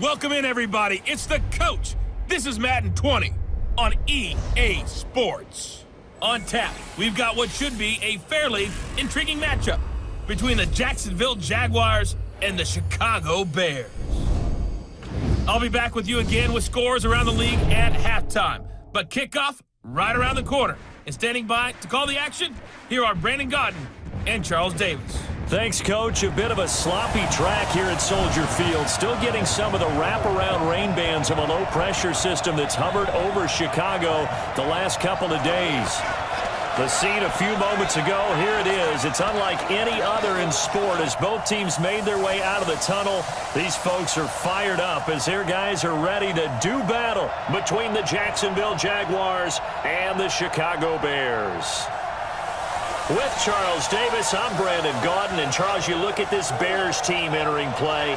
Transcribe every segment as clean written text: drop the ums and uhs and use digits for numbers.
Welcome in, everybody. It's the coach. This is Madden 20 on EA Sports. On tap, we've got what should be a fairly intriguing matchup between the Jacksonville Jaguars and the Chicago Bears. I'll be back with you again with scores around the league at halftime. But kickoff right around the corner. And standing by to call the action, here are Brandon Godden and Charles Davis. Thanks, Coach. A bit of a sloppy track here at Soldier Field. Still getting some of the wraparound rain bands of a low-pressure system that's hovered over Chicago the last couple of days. The scene a few moments ago, here it is. It's unlike any other in sport as both teams made their way out of the tunnel. These folks are fired up as their guys are ready to do battle between the Jacksonville Jaguars and the Chicago Bears. With Charles Davis, I'm Brandon Godden. And Charles, you look at this Bears team entering play.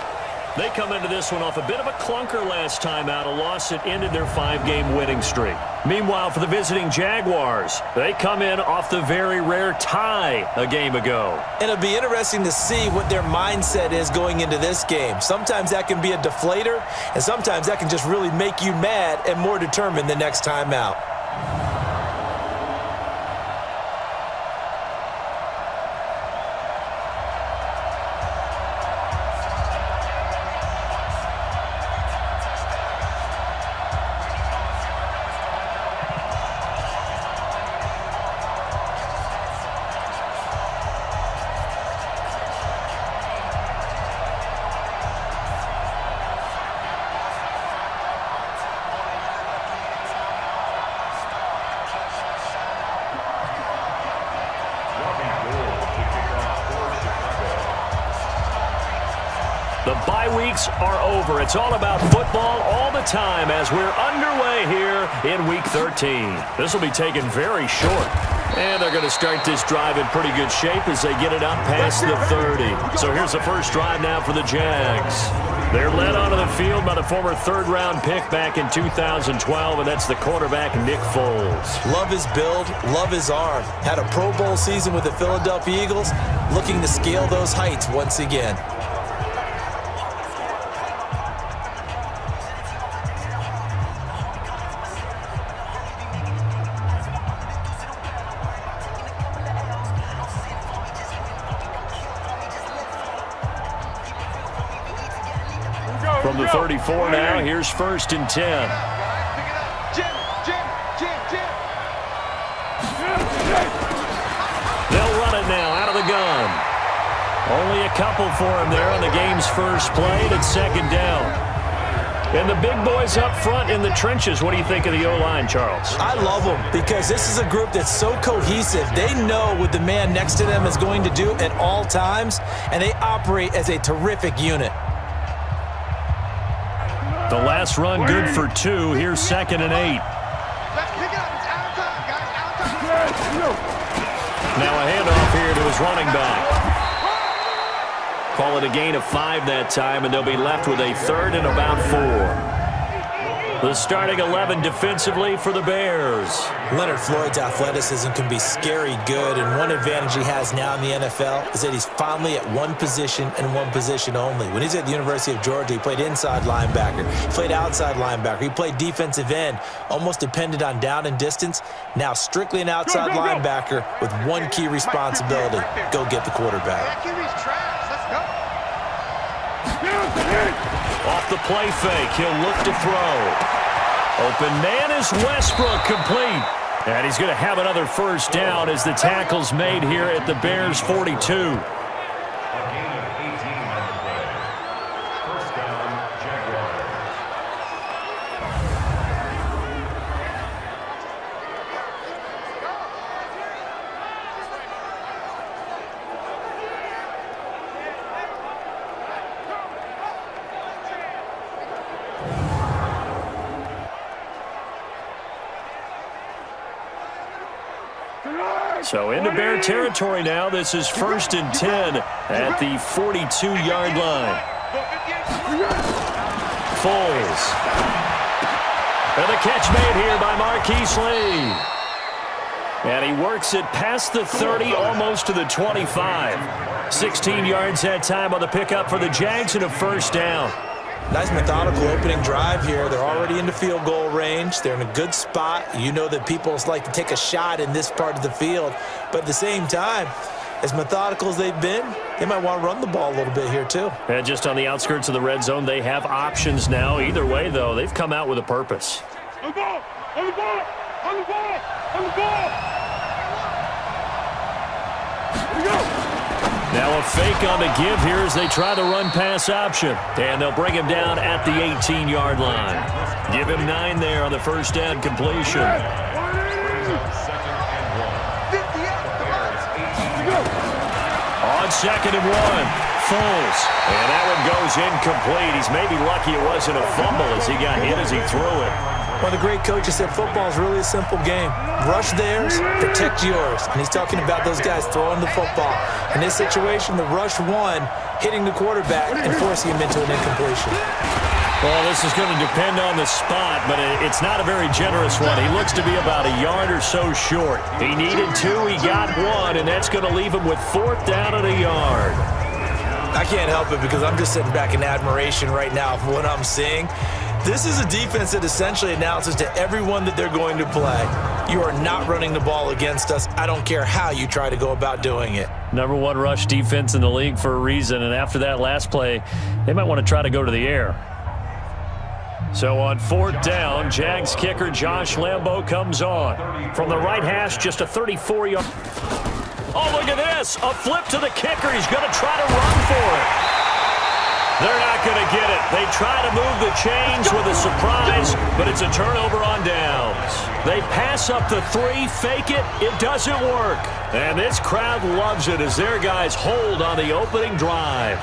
They come into this one off a bit of a clunker last time out, a loss that ended their 5-game winning streak. Meanwhile, for the visiting Jaguars, they come in off the very rare tie a game ago. It'll be interesting to see what their mindset is going into this game. Sometimes that can be a deflator, and sometimes that can just really make you mad and more determined the next time out. The bye weeks are over. It's all about football all the time as we're underway here in Week 13. This will be taken very short. And they're going to start this drive in pretty good shape as they get it up past the 30. So here's the first drive now for the Jags. They're led onto the field by the former third-round pick back in 2012, and that's the quarterback, Nick Foles. Love his build, love his arm. Had a Pro Bowl season with the Philadelphia Eagles, looking to scale those heights once again. From the 34 now, here's 1st and 10. They'll run it now out of the gun. Only a couple for him there on the game's first play at 2nd down. And the big boys up front in the trenches. What do you think of the O-line, Charles? I love them because this is a group that's so cohesive. They know what the man next to them is going to do at all times, and they operate as a terrific unit. The last run good for 2. Here's 2nd and 8. Let's pick it up. It's out of time, guys. Out of time. Now a handoff here to his running back. Call it a gain of 5 that time, and they'll be left with a 3rd and about 4. The starting 11 defensively for the Bears. Leonard Floyd's athleticism can be scary good, and one advantage he has now in the NFL is that he's finally at one position and one position only. When he's at the University of Georgia, he played inside linebacker, he played outside linebacker, he played defensive end, almost depended on down and distance. Now strictly an outside linebacker with one key responsibility: go get the quarterback. That QB's trash. Let's go. Off the play fake, he'll look to throw. Open man is Westbrook, complete. And he's going to have another first down as the tackle's made here at the Bears' 42. So into Bear territory now. This is 1st and 10 at the 42-yard line. Foles. And the catch made here by Marquise Lee. And he works it past the 30, almost to the 25. 16 yards that time on the pickup for the Jags and a first down. Nice methodical opening drive here. They're already into field goal range. They're in a good spot. You know that people like to take a shot in this part of the field. But at the same time, as methodical as they've been, they might want to run the ball a little bit here too. And just on the outskirts of the red zone, they have options now. Either way, though, they've come out with a purpose. On the ball! On the ball! On the ball! On the ball! Here we go! Now a fake on the give here as they try the run-pass option. And they'll bring him down at the 18-yard line. Give him 9 there on the first down completion. On 2nd and 1, Foles. And that one goes incomplete. He's maybe lucky it wasn't a fumble as he got hit as he threw it. One of the great coaches said football is really a simple game. Rush theirs, protect yours. And he's talking about those guys throwing the football. In this situation, the rush one, hitting the quarterback and forcing him into an incompletion. Well, this is going to depend on the spot, but it's not a very generous one. He looks to be about a yard or so short. He needed 2, he got 1, and that's going to leave him with 4th down and a yard. I can't help it because I'm just sitting back in admiration right now for what I'm seeing. This is a defense that essentially announces to everyone that they're going to play, you are not running the ball against us. I don't care how you try to go about doing it. Number 1 rush defense in the league for a reason, and after that last play, they might want to try to go to the air. So on 4th down, Jags kicker Josh Lambo comes on. From the right hash, just a 34-yard. Oh, look at this. A flip to the kicker. He's going to try to run for it. They're not going to get it. They try to move the chains with a surprise, but it's a turnover on downs. They pass up the 3, fake it. It doesn't work. And this crowd loves it as their guys hold on the opening drive.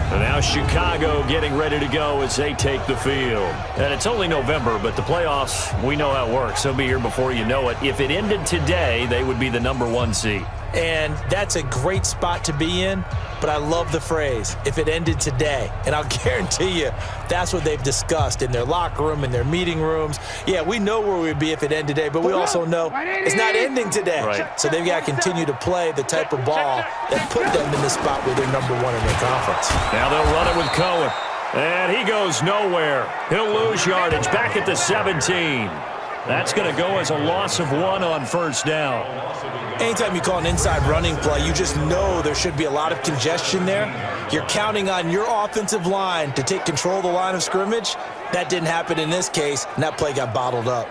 And now Chicago getting ready to go as they take the field. And it's only November, but the playoffs, we know how it works. They'll be here before you know it. If it ended today, they would be the number 1 seed. And that's a great spot to be in, but I love the phrase, if it ended today. And I'll guarantee you, that's what they've discussed in their locker room, in their meeting rooms. Yeah, we know where we'd be if it ended today, but we also know it's not ending today. Right. So they've got to continue to play the type of ball that put them in the spot where they're number 1 in their conference. Now they'll run it with Cohen. And he goes nowhere. He'll lose yardage back at the 17. That's going to go as a loss of 1 on 1st down. Anytime you call an inside running play, you just know there should be a lot of congestion there. You're counting on your offensive line to take control of the line of scrimmage. That didn't happen in this case, and that play got bottled up.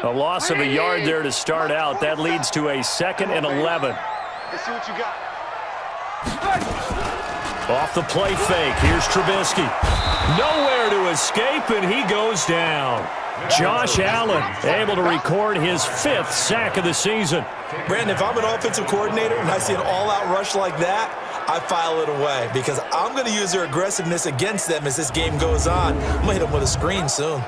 A loss of a yard there to start out. That leads to a 2nd and 11. Let's see what you got. Off the play fake. Here's Trubisky. Nowhere to escape, and he goes down. Josh Allen able to record his 5th sack of the season. Brandon, if I'm an offensive coordinator and I see an all-out rush like that, I file it away because I'm going to use their aggressiveness against them as this game goes on. I'm going to hit them with a screen soon.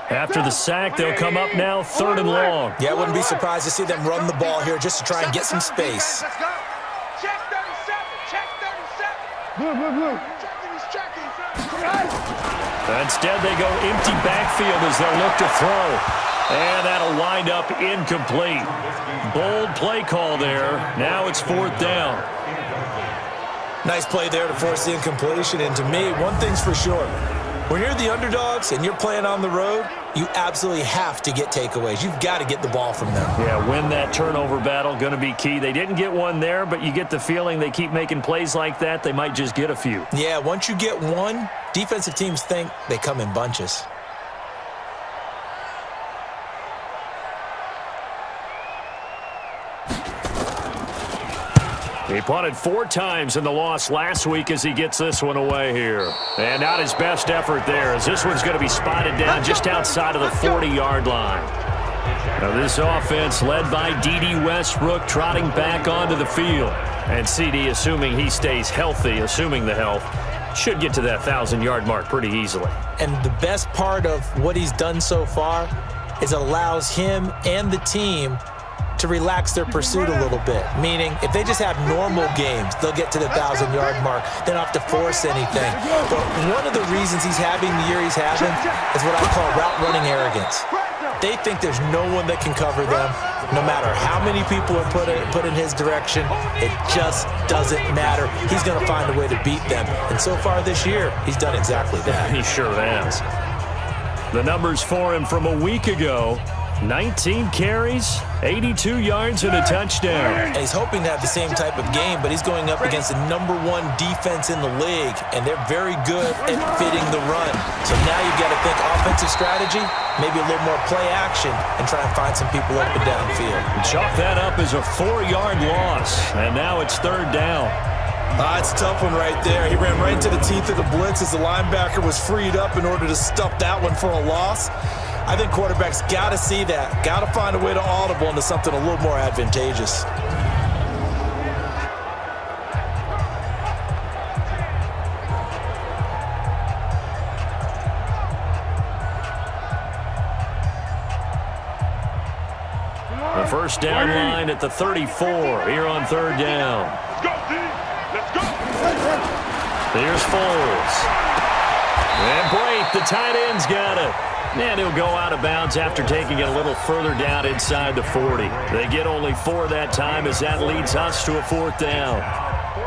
After the sack, they'll come up now 3rd and long. Yeah, I wouldn't be surprised to see them run the ball here just to try and get some space. Let's go. Check 37. Check 37. Blue. Checking. Instead, they go empty backfield as they'll look to throw. And that'll wind up incomplete. Bold play call there. Now it's 4th down. Nice play there to force the incompletion. And to me, one thing's for sure. When you're the underdogs and you're playing on the road, you absolutely have to get takeaways. You've got to get the ball from them. Yeah, win that turnover battle, going to be key. They didn't get one there, but you get the feeling they keep making plays like that, they might just get a few. Yeah, once you get one, defensive teams think they come in bunches. He punted 4 times in the loss last week as he gets this one away here. And not his best effort there, as this one's going to be spotted down just outside of the 40-yard line. Now this offense led by D.D. Westbrook trotting back onto the field. And C.D., assuming he stays healthy, assuming the health, should get to that 1,000-yard mark pretty easily. And the best part of what he's done so far is it allows him and the team to relax their pursuit a little bit. Meaning, if they just have normal games, they'll get to the 1,000-yard mark. They don't have to force anything. But one of the reasons he's having the year he's having is what I call route running arrogance. They think there's no one that can cover them. No matter how many people are put in his direction, it just doesn't matter. He's going to find a way to beat them. And so far this year, he's done exactly that. He sure has. The numbers for him from a week ago: 19 carries, 82 yards, and a touchdown. And he's hoping to have the same type of game, but he's going up against the #1 defense in the league, and they're very good at fitting the run. So now you've got to think offensive strategy, maybe a little more play action, and try and find some people up and downfield. Chalk that up as a 4-yard loss, and now it's 3rd down. It's a tough one right there. He ran right into the teeth of the blitz as the linebacker was freed up in order to stuff that one for a loss. I think quarterbacks got to see that, got to find a way to audible into something a little more advantageous. The first down line at the 34 here on 3rd down. Let's go, D. Let's go. Here's Foles. And Brate, the tight end's got it. And he'll go out of bounds after taking it a little further down inside the 40. They get only 4 that time as that leads us to a 4th down.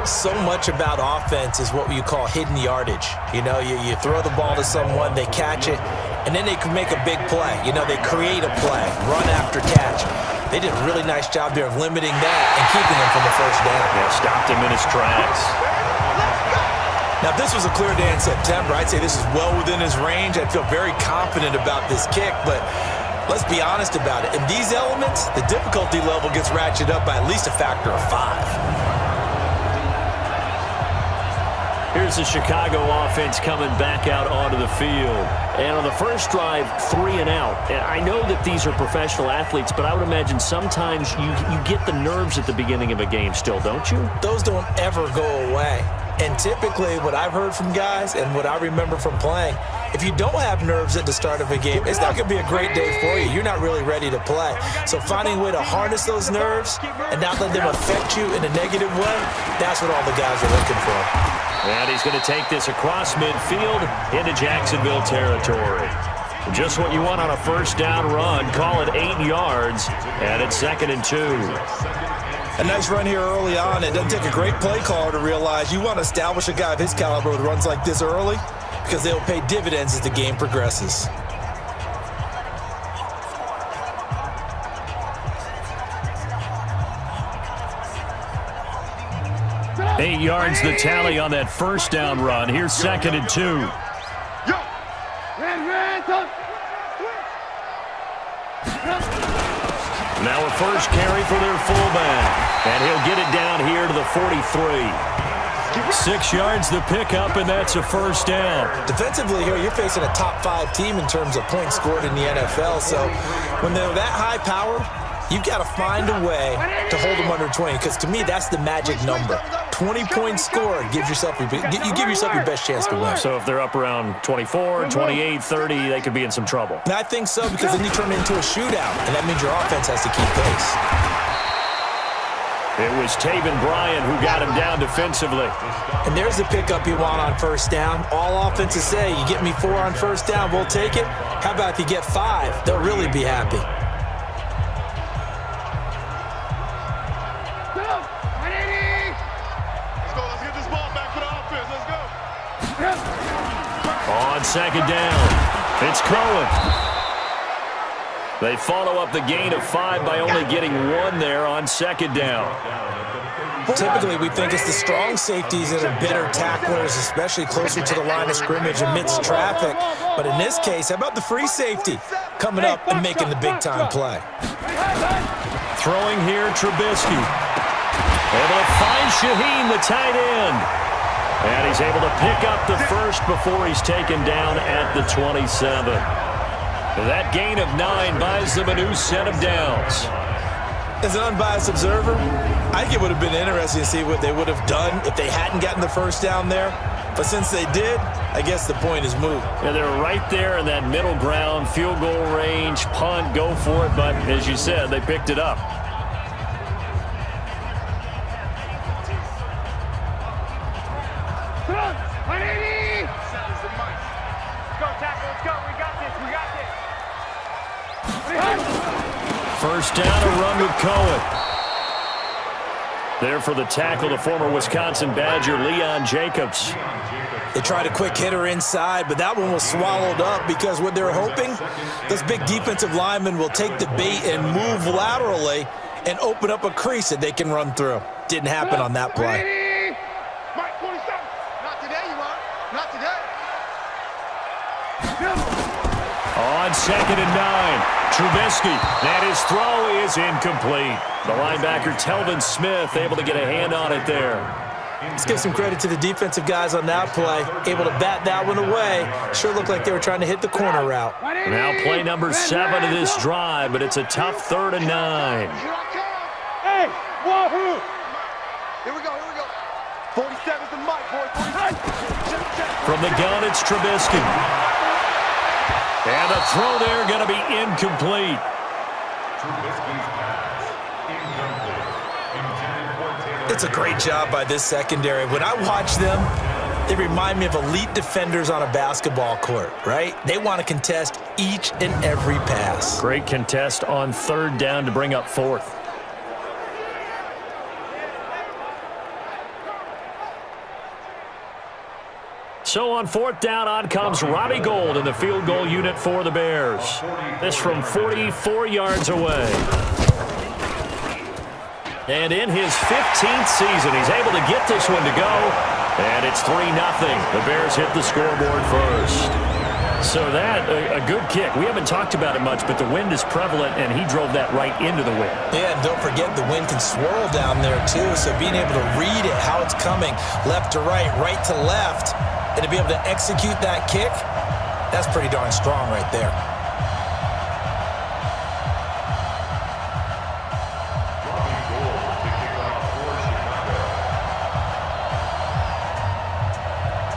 So much about offense is what you call hidden yardage. You know, you throw the ball to someone, they catch it, and then they can make a big play. You know, they create a play, run after catch. They did a really nice job there of limiting that and keeping him from the first down. Yeah, stopped him in his tracks. Now, if this was a clear day in September, I'd say this is well within his range. I'd feel very confident about this kick, but let's be honest about it. In these elements, the difficulty level gets ratcheted up by at least a factor of 5. Here's the Chicago offense coming back out onto the field. And on the first drive, 3 and out. And I know that these are professional athletes, but I would imagine sometimes you get the nerves at the beginning of a game still, don't you? Those don't ever go away. And typically what I've heard from guys and what I remember from playing, if you don't have nerves at the start of a game, it's not going to be a great day for you. You're not really ready to play. So finding a way to harness those nerves and not let them affect you in a negative way, that's what all the guys are looking for. And he's going to take this across midfield into Jacksonville territory. Just what you want on a first down run. Call it 8 yards, and it's 2nd and 2. A nice run here early on. It doesn't take a great play caller to realize you want to establish a guy of his caliber with runs like this early because they'll pay dividends as the game progresses. Eight yards the tally on that first down run. Here's 2nd and 2. Now a first carry for their fullback. And he'll get it down here to the 43. 6 yards the pickup, and that's a first down. Defensively here, you're facing a top 5 team in terms of points scored in the NFL. So when they're that high powered, you've got to find a way to hold them under 20, because to me, that's the magic number. 20 points scored gives yourself you give yourself your best chance to win. So if they're up around 24, 28, 30, they could be in some trouble. And I think so, because then you turn it into a shootout, and that means your offense has to keep pace. It was Taven Bryan who got him down defensively. And there's the pickup you want on first down. All offenses say, you get me 4 on first down, we'll take it. How about if you get 5? They'll really be happy. On second down, it's Cohen. They follow up the gain of 5 by only getting 1 there on second down. Typically, we think it's the strong safeties that are better tacklers, especially closer to the line of scrimmage amidst traffic. But in this case, how about the free safety coming up and making the big-time play? Throwing here, Trubisky. Able to find Shaheen, the tight end. And he's able to pick up the first before he's taken down at the 27. That gain of 9 buys them a new set of downs. As an unbiased observer, I think it would have been interesting to see what they would have done if they hadn't gotten the first down there. But since they did, I guess the point is moot. Yeah, they're right there in that middle ground, field goal range, punt, go for it. But as you said, they picked it up. First down, a run with Cohen. There for the tackle, the former Wisconsin Badger, Leon Jacobs. They tried a quick hitter inside, but that one was swallowed up because what they're hoping, those big defensive linemen will take the bait and move laterally and open up a crease that they can run through. Didn't happen on that play. Mike 47. Not today, you are. Not today. On 2nd and 9. Trubisky, and his throw is incomplete. The linebacker, Telvin Smith, able to get a hand on it there. Let's give some credit to the defensive guys on that play. Able to bat that one away. Sure looked like they were trying to hit the corner route. Now play number 7 of this drive, but it's a tough 3rd and 9. Hey, wahoo! Here we go, here we go. 47's the mic, boy. 47. From the gun, it's Trubisky. And the throw there going to be incomplete. It's a great job by this secondary. When I watch them, they remind me of elite defenders on a basketball court, right? They want to contest each and every pass. Great contest on 3rd down to bring up 4th. So on 4th down, on comes Robbie Gould in the field goal unit for the Bears. This from 44 yards away. And in his 15th season, he's able to get this one to go. And it's 3-0. The Bears hit the scoreboard first. So that, a good kick. We haven't talked about it much, but the wind is prevalent, and he drove that right into the wind. Yeah, and don't forget the wind can swirl down there, too. So being able to read it, how it's coming, left to right to left, and to be able to execute that kick, that's pretty darn strong right there.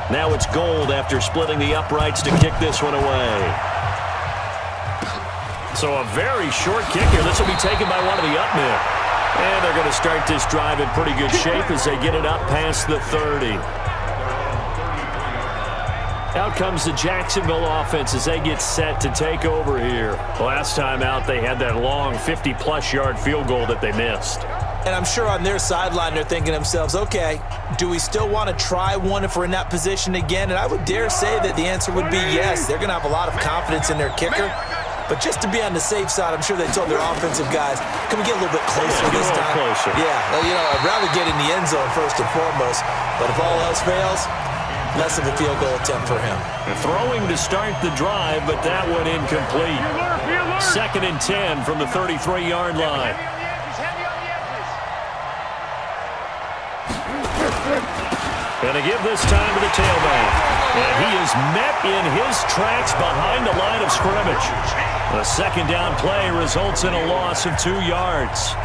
Now it's Gould after splitting the uprights to kick this one away. So a very short kick here. This will be taken by one of the up men. And they're going to start this drive in pretty good shape as they get it up past the 30. Out comes the Jacksonville offense as they get set to take over here. Last time out, they had that long 50-plus yard field goal that they missed. And I'm sure on their sideline, they're thinking to themselves, okay, do we still want to try one if we're in that position again? And I would dare say that the answer would be yes. They're going to have a lot of confidence in their kicker. But just to be on the safe side, I'm sure they told their offensive guys, can we get a little bit closer this time? Closer. Yeah, well, you know, I'd rather get in the end zone first and foremost. But if all else fails, less of a field goal attempt for him. Throwing to start the drive, but that one incomplete. 2nd and 10 from the 33-yard line. Going to give this time to the tailback. And he is met in his tracks behind the line of scrimmage. The 2nd down play results in a loss of 2 yards.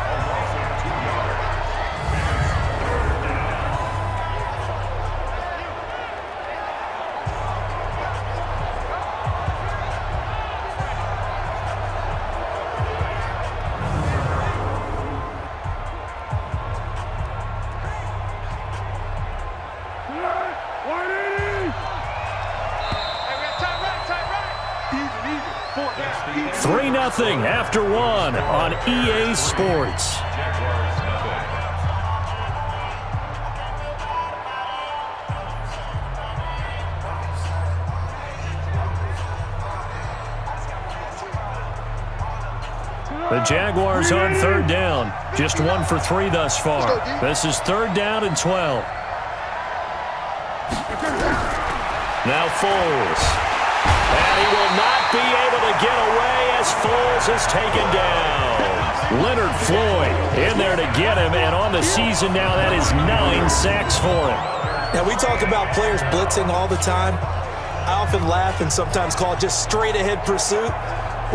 Nothing after one on EA Sports. The Jaguars on 3rd down. Just 1 for 3 thus far. This is 3rd down and 12. Now Foles. And he will not be able to get away as Foles is taken down. Leonard Floyd in there to get him, and on the season now, that is 9 sacks for him. Now, we talk about players blitzing all the time. I often laugh and sometimes call it just straight-ahead pursuit.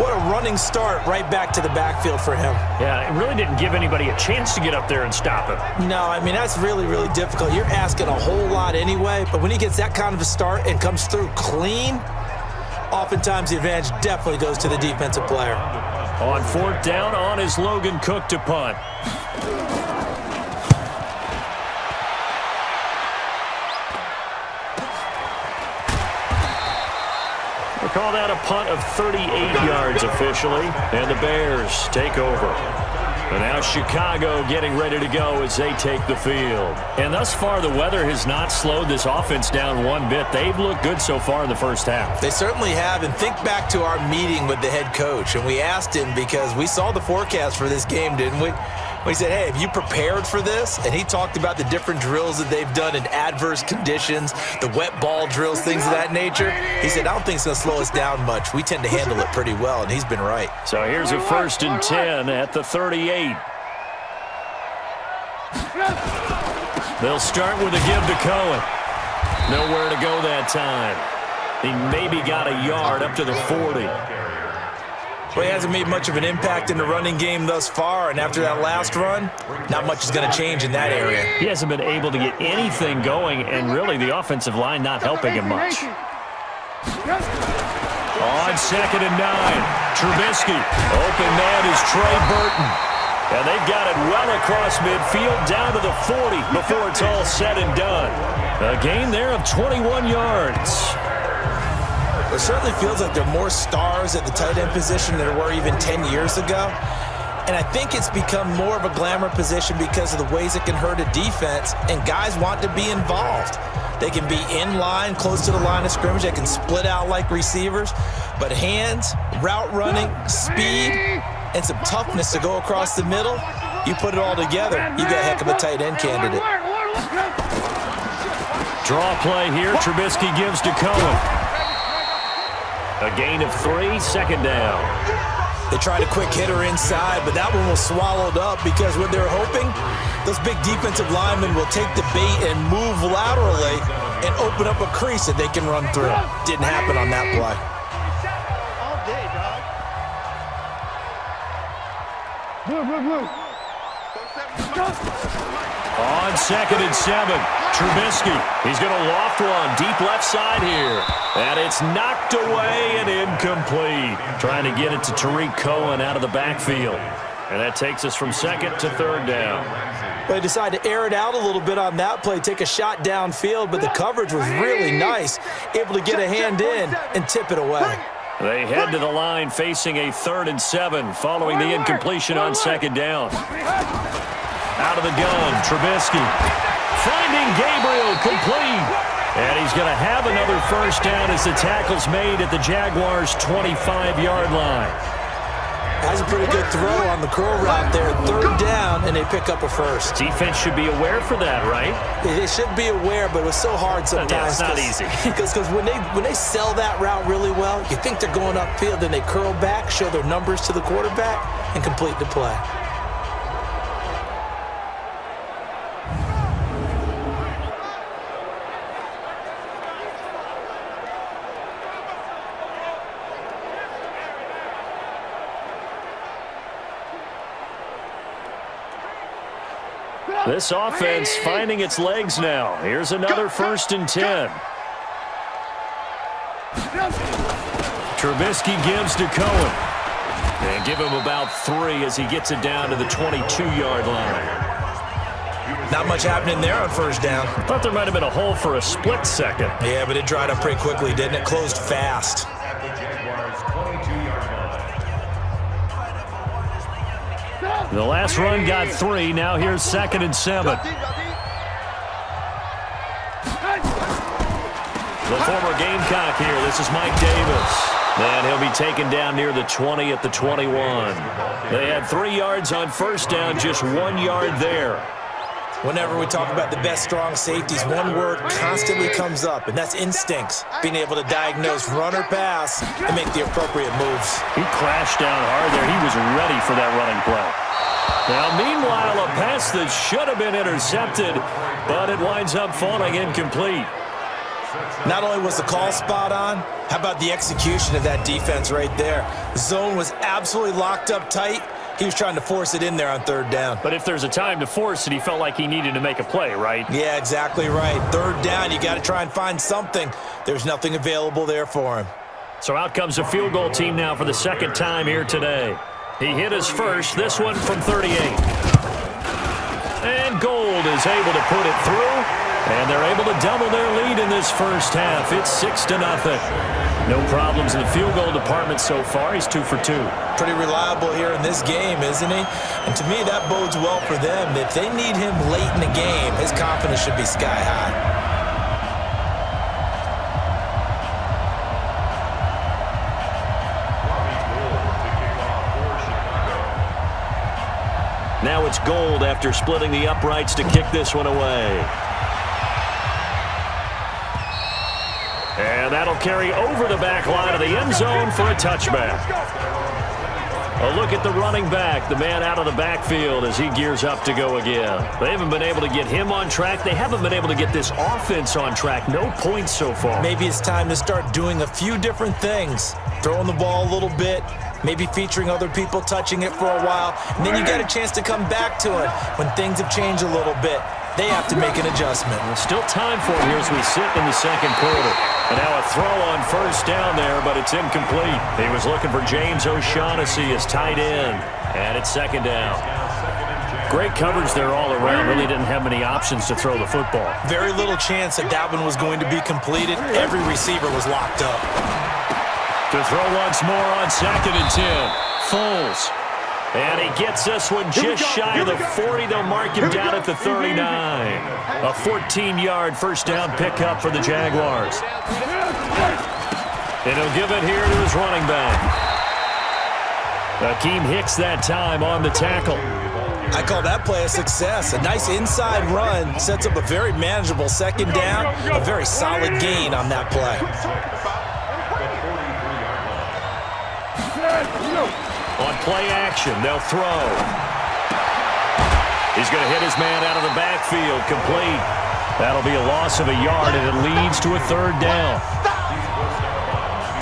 What a running start right back to the backfield for him. Yeah, it really didn't give anybody a chance to get up there and stop him. No, I mean, that's really, really difficult. You're asking a whole lot anyway, but when he gets that kind of a start and comes through clean, oftentimes the advantage definitely goes to the defensive player. On 4th down, on is Logan Cook to punt. We'll call that a punt of 38 yards officially, and the Bears take over. And now Chicago getting ready to go as they take the field. And thus far, the weather has not slowed this offense down one bit. They've looked good so far in the first half. They certainly have. And think back to our meeting with the head coach. And we asked him because we saw the forecast for this game, didn't we? We said, hey, have you prepared for this? And he talked about the different drills that they've done in adverse conditions, the wet ball drills, things of that nature. He said, I don't think it's going to slow us down much. We tend to handle it pretty well, and he's been right. So here's a 1st and 10 at the 38. They'll start with a give to Cohen. Nowhere to go that time. He maybe got a yard up to the 40. Well, he hasn't made much of an impact in the running game thus far, and after that last run, not much is going to change in that area. He hasn't been able to get anything going, and really the offensive line not helping him much. On 2nd and 9, Trubisky. Open man is Trey Burton. And they've got it well across midfield down to the 40 before it's all said and done. A gain there of 21 yards. It certainly feels like there are more stars at the tight end position than there were even 10 years ago. And I think it's become more of a glamour position because of the ways it can hurt a defense, and guys want to be involved. They can be in line, close to the line of scrimmage. They can split out like receivers. But hands, route running, speed, and some toughness to go across the middle, you put it all together, you got a heck of a tight end candidate. Draw play here. Trubisky gives to Cohen. A gain of 3, 2nd down. They tried a quick hitter inside, but that one was swallowed up because what they're hoping, those big defensive linemen will take the bait and move laterally and open up a crease that they can run through. Didn't happen on that play. On 2nd and 7, Trubisky. He's going to loft one deep left side here. And it's knocked away and incomplete. Trying to get it to Tariq Cohen out of the backfield. And that takes us from 2nd to 3rd down. They decided to air it out a little bit on that play, take a shot downfield, but the coverage was really nice. Able to get a hand in and tip it away. They head to the line facing a 3rd and 7 following the incompletion on 2nd down. Out of the gun, Trubisky. Finding Gabriel complete. And he's going to have another 1st down as the tackle's made at the Jaguars' 25-yard line. Has a pretty good throw on the curl route there. 3rd down, and they pick up a 1st. Defense should be aware for that, right? They should be aware, but it was so hard sometimes. Yeah, it's not easy. Because when they sell that route really well, you think they're going upfield, then they curl back, show their numbers to the quarterback, and complete the play. This offense finding its legs now. Here's another 1st and 10. Trubisky gives to Cohen. And give him about 3 as he gets it down to the 22-yard line. Not much happening there on 1st down. Thought there might have been a hole for a split second. Yeah, but it dried up pretty quickly, didn't it? Closed fast. The last run got 3. Now here's 2nd and 7. The former Gamecock here. This is Mike Davis. And he'll be taken down near the 20 at the 21. They had 3 yards on 1st down, just 1 yard there. Whenever we talk about the best strong safeties, one word constantly comes up, and that's instincts. Being able to diagnose run or pass and make the appropriate moves. He crashed down hard there. He was ready for that running play. Now, meanwhile, a pass that should have been intercepted, but it winds up falling incomplete. Not only was the call spot on, how about the execution of that defense right there? The zone was absolutely locked up tight. He was trying to force it in there on third down. But if there's a time to force it, he felt like he needed to make a play, right? Yeah, exactly right. Third down, you got to try and find something. There's nothing available there for him. So out comes the field goal team now for the second time here today. He hit his first, this one from 38. And Gold is able to put it through, and they're able to double their lead in this first half. It's 6-0. No problems in the field goal department so far. He's 2 for 2. Pretty reliable here in this game, isn't he? And to me, that bodes well for them. If they need him late in the game, his confidence should be sky high. Now it's Gold after splitting the uprights to kick this one away. And that'll carry over the back line of the end zone for a touchback. A look at the running back, the man out of the backfield as he gears up to go again. They haven't been able to get him on track. They haven't been able to get this offense on track. No points so far. Maybe it's time to start doing a few different things. Throwing the ball a little bit, maybe featuring other people touching it for a while, and then you get a chance to come back to it when things have changed a little bit. They have to make an adjustment. There's still time for him here as we sit in the second quarter. And now a throw on first down there, but it's incomplete. He was looking for James O'Shaughnessy as tight end, and it's second down. Great coverage there all around. Really didn't have many options to throw the football. Very little chance that one was going to be completed. Every receiver was locked up. To throw once more on 2nd and 10. Foles. And he gets this one just shy of the 40. They'll mark him down at the 39. A 14-yard first down pickup for the Jaguars. And he'll give it here to his running back. Akeem Hicks that time on the tackle. I call that play a success. A nice inside run sets up a very manageable second down. A very solid gain on that play. On play action, they'll throw. He's going to hit his man out of the backfield, complete. That'll be a loss of a yard, and it leads to a third down.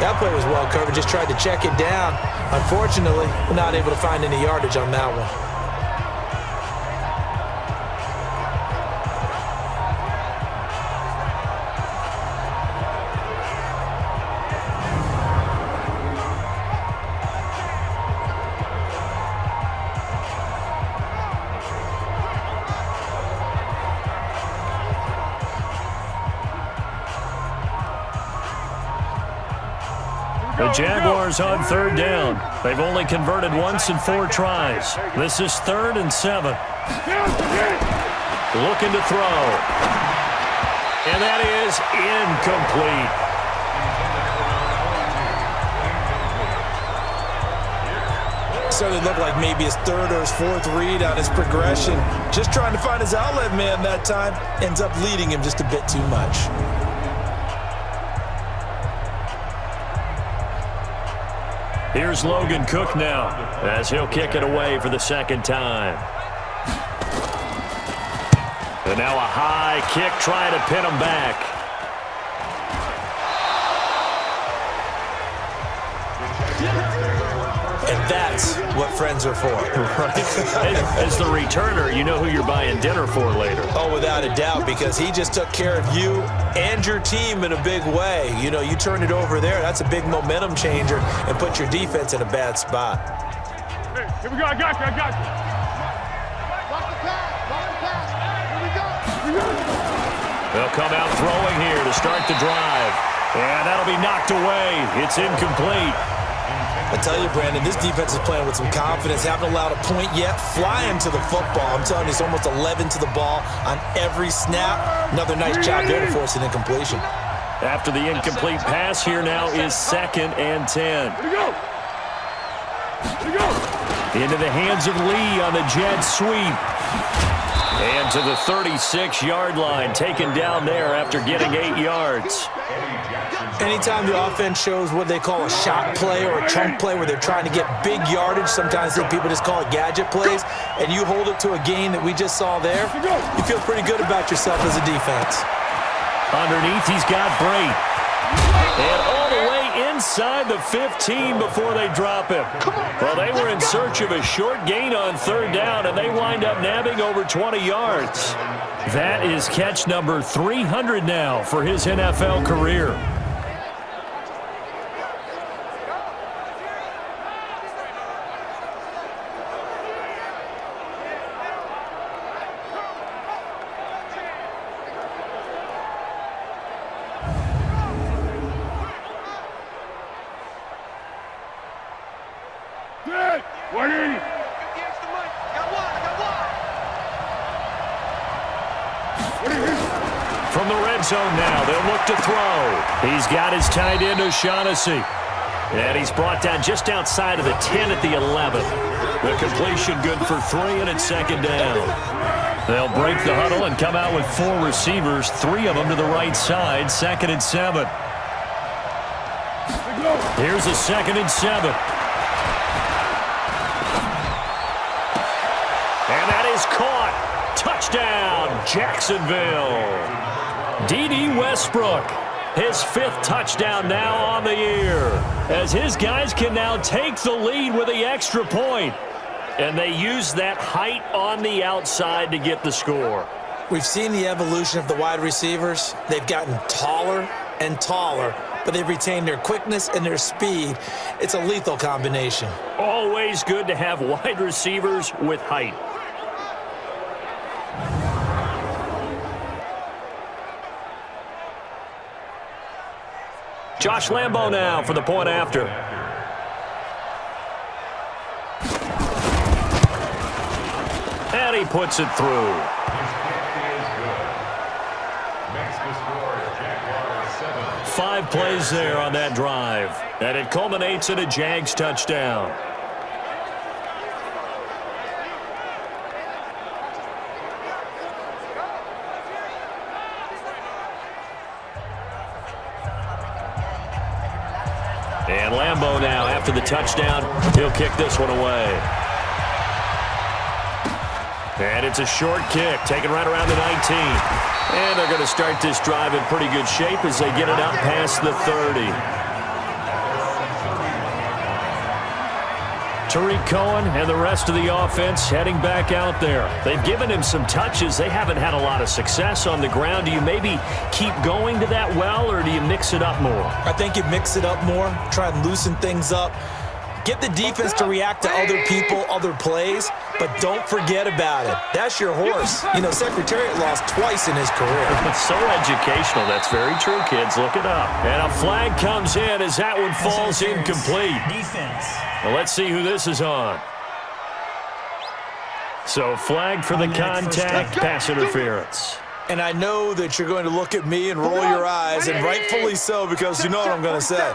That play was well covered, just tried to check it down. Unfortunately, not able to find any yardage on that one. The Jaguars on third down. They've only converted once in 4 tries. This is 3rd and 7. Looking to throw. And that is incomplete. Started to look like maybe his 3rd or his 4th read on his progression. Just trying to find his outlet man that time. Ends up leading him just a bit too much. Here's Logan Cook now as he'll kick it away for the second time. And now a high kick trying to pin him back. And that's what friends are for. Right. As the returner, you know who you're buying dinner for later. Oh, without a doubt, because he just took care of you and your team in a big way. You know, you turn it over there, that's a big momentum changer and put your defense in a bad spot. Hey, here we go, I got you. Watch the pass. Here we go. They'll come out throwing here to start the drive. And that'll be knocked away. It's incomplete. I tell you, Brandon, this defense is playing with some confidence. Haven't allowed a point yet. Flying to the football. I'm telling you, it's almost 11 to the ball on every snap. Another nice job there to force an incompletion. After the incomplete pass, here now is 2nd and 10. Into the hands of Lee on the jet sweep. And to the 36-yard line, taken down there after getting 8 yards. Anytime the offense shows what they call a shot play or a chunk play where they're trying to get big yardage, sometimes people just call it gadget plays, and you hold it to a gain that we just saw there, you feel pretty good about yourself as a defense. Underneath, he's got Brate. And all the way inside the 15 before they drop him. Well, they were in search of a short gain on third down, and they wind up nabbing over 20 yards. That is catch number 300 now for his NFL career. From the red zone now, they'll look to throw. He's got his tight end, O'Shaughnessy. And he's brought down just outside of the 10 at the 11. The completion good for 3, and it's second down. They'll break the huddle and come out with 4 receivers, 3 of them to the right side, 2nd and 7. Here's a 2nd and 7. And that is caught. Touchdown, Jacksonville. D.D. Westbrook, his 5th touchdown now on the year, as his guys can now take the lead with the extra point. And they use that height on the outside to get the score. We've seen the evolution of the wide receivers. They've gotten taller and taller, but they've retained their quickness and their speed. It's a lethal combination. Always good to have wide receivers with height. Josh Lambo now for the point after. And he puts it through. Five plays there on that drive. And it culminates in a Jags touchdown. And Lambo now, after the touchdown, he'll kick this one away. And it's a short kick, taken right around the 19. And they're going to start this drive in pretty good shape as they get it up past the 30. Tariq Cohen and the rest of the offense heading back out there. They've given him some touches. They haven't had a lot of success on the ground. Do you maybe keep going to that well, or do you mix it up more? I think you mix it up more, try and loosen things up. Get the defense to react to other people, other plays, but don't forget about it. That's your horse. You know, Secretariat lost twice in his career. So educational. That's very true, kids. Look it up. And a flag comes in as that one falls incomplete. Defense. Well, let's see who this is on. So flag for the contact, pass interference. And I know that you're going to look at me and roll your eyes, and rightfully so, because you know what I'm going to say.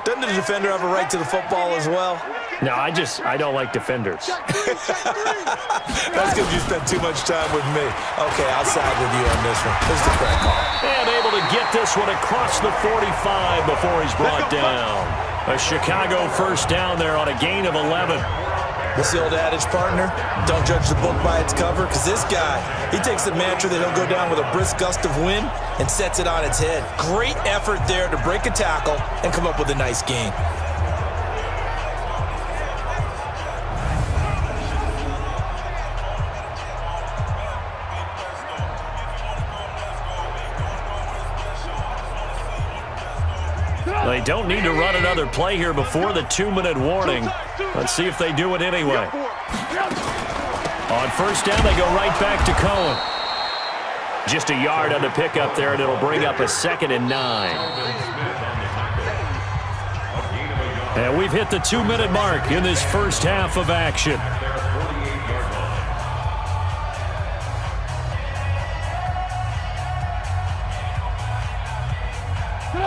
Doesn't the defender have a right to the football as well? No, I don't like defenders. That's because you spent too much time with me. Okay, I'll side with you on this one. This is the correct call. And able to get this one across the 45 before he's brought down. A Chicago first down there on a gain of 11. What's the old adage, partner? Don't judge the book by its cover, because this guy, he takes the mantra that he'll go down with a brisk gust of wind and sets it on its head. Great effort there to break a tackle and come up with a nice gain. They don't need to run another play here before the 2-minute warning. Let's see if they do it anyway. On first down, they go right back to Cohen. Just a yard on the pickup there, and it'll bring up a 2nd and 9. And we've hit the 2-minute mark in this first half of action.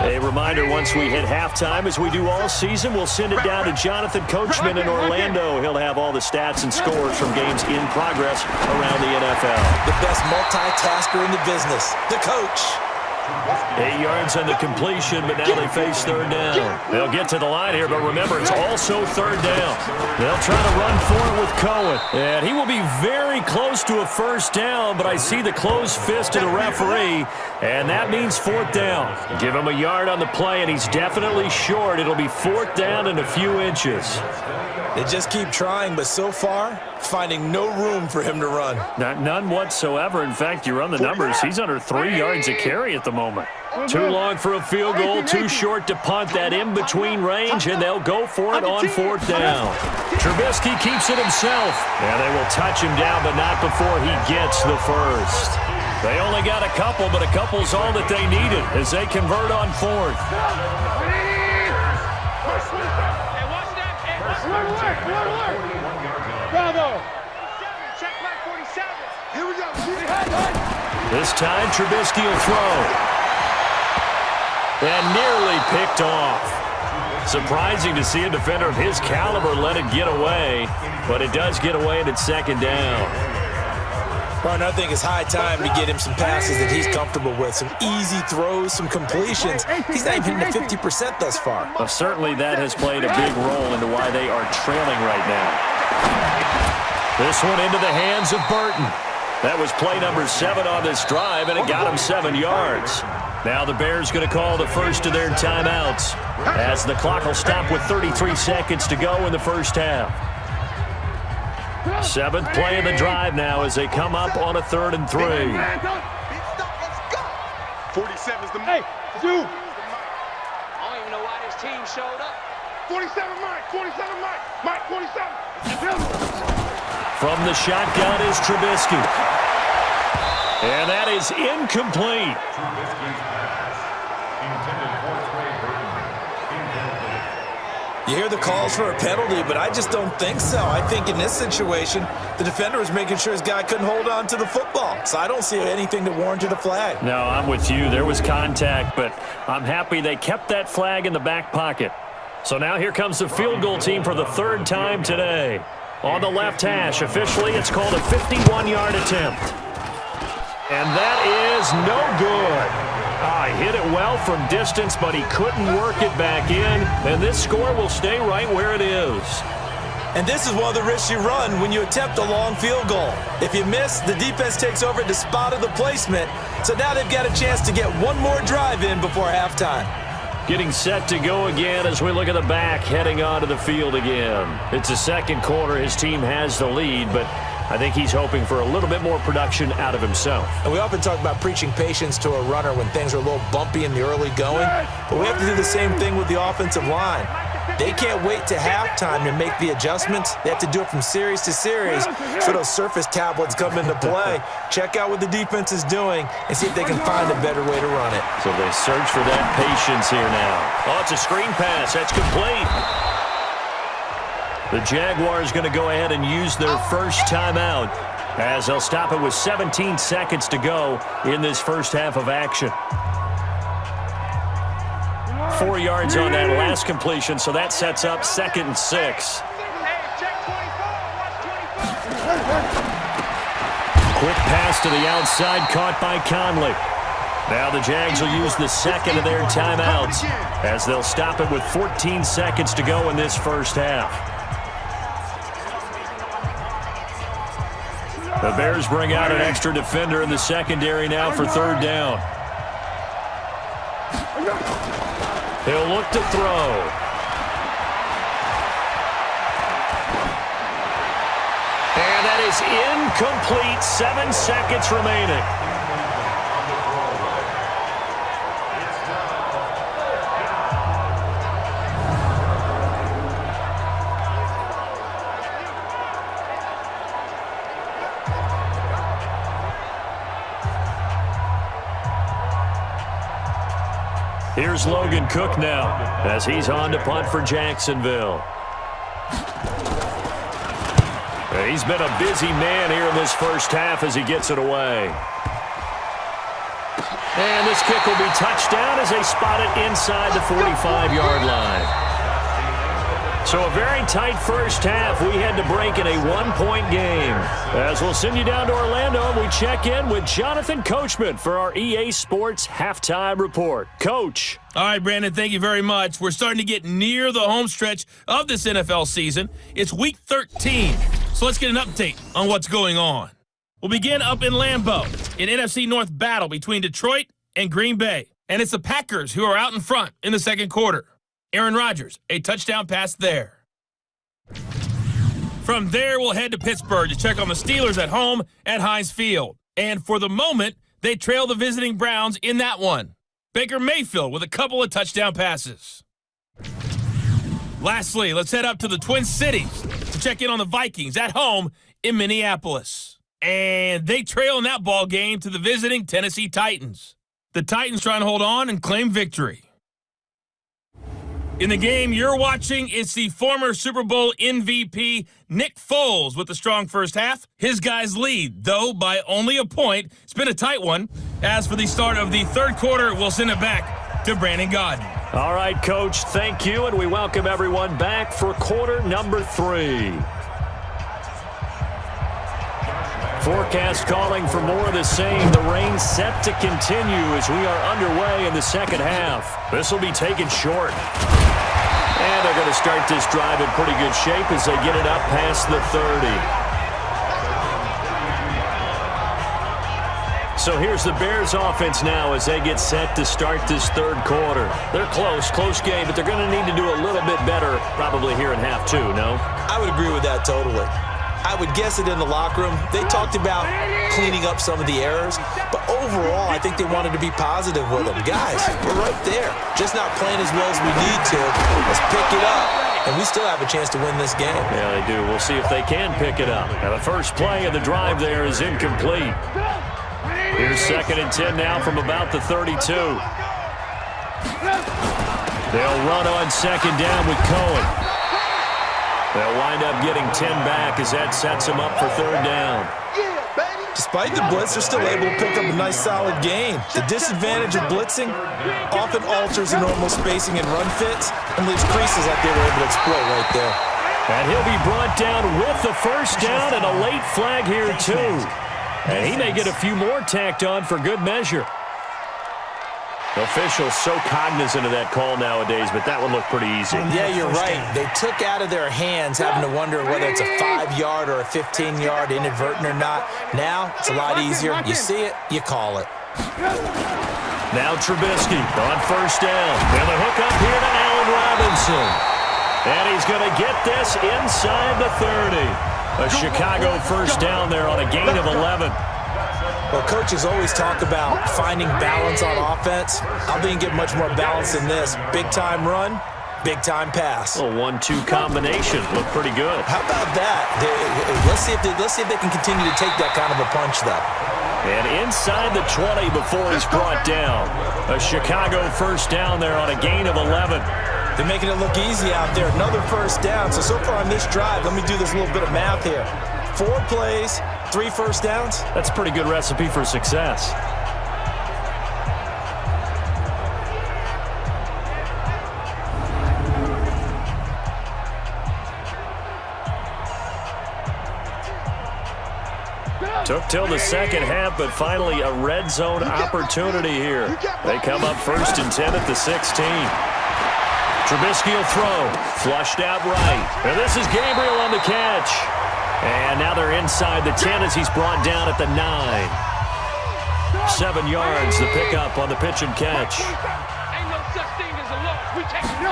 A reminder, once we hit halftime, as we do all season, we'll send it down to Jonathan Coachman in Orlando. He'll have all the stats and scores from games in progress around the NFL. The best multitasker in the business, the coach. 8 yards on the completion, but now they face third down. They'll get to the line here, but remember, it's also third down. They'll try to run for it with Cohen. And he will be very close to a first down, but I see the closed fist of the referee, and that means fourth down. Give him a yard on the play, and he's definitely short. It'll be fourth down and a few inches. They just keep trying, but so far, finding no room for him to run. None whatsoever. In fact, you run the numbers. He's under 3 yards a carry at the moment. Too long for a field goal, too short to punt. That in-between range, and they'll go for it on fourth down. Trubisky keeps it himself, and they will touch him down, but not before he gets the first. They only got a couple, but a couple's all that they needed as they convert on fourth. Bravo. Check back 47. Here we go. This time, Trubisky will throw. And nearly picked off. Surprising to see a defender of his caliber let it get away, but it does get away and it's second down. Well, I think it's high time to get him some passes that he's comfortable with, some easy throws, some completions. He's not even hitting the 50% thus far. Well, certainly that has played a big role into why they are trailing right now. This one into the hands of Burton. That was play number 7 on this drive, and it got him 7 yards. Now the Bears going to call the first of their timeouts as the clock will stop with 33 seconds to go in the first half. 7th play of the drive now as they come up on a 3rd and 3. 47 is the hey, dude. I don't even know why this team showed up. 47 Mike, 47 Mike, 47. From the shotgun is Trubisky. And that is incomplete. You hear the calls for a penalty, but I just don't think so. I think in this situation, the defender was making sure his guy couldn't hold on to the football. So I don't see anything to warrant a flag. No, I'm with you. There was contact, but I'm happy they kept that flag in the back pocket. So now here comes the field goal team for the 3rd time today. On the left hash, officially it's called a 51-yard attempt. And that is no good. He hit it well from distance, but he couldn't work it back in, and this score will stay right where it is. And this is one of the risks you run when you attempt a long field goal. If you miss, the defense takes over at the spot of the placement, so now they've got a chance to get one more drive in before halftime. Getting set to go again as we look at the back, heading onto the field again. It's the second quarter. His team has the lead, but I think he's hoping for a little bit more production out of himself. And we often talk about preaching patience to a runner when things are a little bumpy in the early going, but we have to do the same thing with the offensive line. They can't wait to halftime to make the adjustments. They have to do it from series to series, so those surface tablets come into play. Check out what the defense is doing and see if they can find a better way to run it. So they search for that patience here now. Oh, it's a screen pass. That's complete. The Jaguars going to go ahead and use their first timeout as they'll stop it with 17 seconds to go in this first half of action. 4 yards on that last completion, so that sets up 2nd and 6. Quick pass to the outside, caught by Conley. Now the Jags will use the second of their timeouts as they'll stop it with 14 seconds to go in this first half. The Bears bring out an extra defender in the secondary now for 3rd down. He'll look to throw. And that is incomplete. 7 seconds remaining. Here's Logan Cook now as he's on to punt for Jacksonville. He's been a busy man here in this first half as he gets it away. And this kick will be touched down as they spot it inside the 45-yard line. So a very tight first half. We had to break in a one-point game. As we'll send you down to Orlando, and we check in with Jonathan Coachman for our EA Sports Halftime Report. Coach. All right, Brandon, thank you very much. We're starting to get near the home stretch of this NFL season. It's Week 13, so let's get an update on what's going on. We'll begin up in Lambeau, an NFC North battle between Detroit and Green Bay. And it's the Packers who are out in front in the second quarter. Aaron Rodgers, a touchdown pass there. From there, we'll head to Pittsburgh to check on the Steelers at home at Heinz Field. And for the moment, they trail the visiting Browns in that one. Baker Mayfield with a couple of touchdown passes. Lastly, let's head up to the Twin Cities to check in on the Vikings at home in Minneapolis. And they trail in that ball game to the visiting Tennessee Titans. The Titans trying to hold on and claim victory. In the game you're watching, it's the former Super Bowl MVP Nick Foles with a strong first half. His guys lead, though, by only a point. It's been a tight one. As for the start of the third quarter, we'll send it back to Brandon Godden. All right, Coach, thank you, and we welcome everyone back for quarter number 3. Forecast calling for more of the same. The rain set to continue as we are underway in the second half. This will be taken short. And they're going to start this drive in pretty good shape as they get it up past the 30. So here's the Bears offense now as they get set to start this third quarter. They're close game, but they're going to need to do a little bit better probably here in half 2, no? I would agree with that totally. I would guess it in the locker room. They talked about cleaning up some of the errors, but overall, I think they wanted to be positive with them. Guys, we're right there. Just not playing as well as we need to. Let's pick it up, and we still have a chance to win this game. Yeah, they do. We'll see if they can pick it up. Now, the first play of the drive there is incomplete. Here's 2nd and 10 now from about the 32. They'll run on 2nd down with Cohen. They'll wind up getting 10 back as that sets them up for 3rd down. Despite the blitz, they're still able to pick up a nice, solid gain. The disadvantage of blitzing often alters the normal spacing and run fits and leaves creases like they were able to exploit right there. And he'll be brought down with the first down and a late flag here, too. And he may get a few more tacked on for good measure. Officials so cognizant of that call nowadays, but that one looked pretty easy. Yeah, you're right. They took out of their hands having to wonder whether it's a 5-yard or a 15-yard inadvertent or not. Now, it's a lot easier. You see it, you call it. Now Trubisky on first down. And the hook up here to Allen Robinson. And he's going to get this inside the 30. A Chicago first down there on a gain of 11. Well, coaches always talk about finding balance on offense. I think get much more balance than this. Big-time run, big-time pass. A 1-2 combination. Looked pretty good. How about that? Let's see if they can continue to take that kind of a punch, though. And inside the 20 before he's brought down. A Chicago first down there on a gain of 11. They're making it look easy out there. Another first down. So far on this drive, let me do this little bit of math here. 4 plays, 3 first downs. That's a pretty good recipe for success. Took till the second half, but finally a red zone opportunity here. They come up 1st and 10 at the 16. Trubisky will throw. Flushed out right. And this is Gabriel on the catch. And now they're inside the 10 as he's brought down at the 9. 7 yards, the pickup on the pitch and catch. Ain't no such thing as a loss. We take it.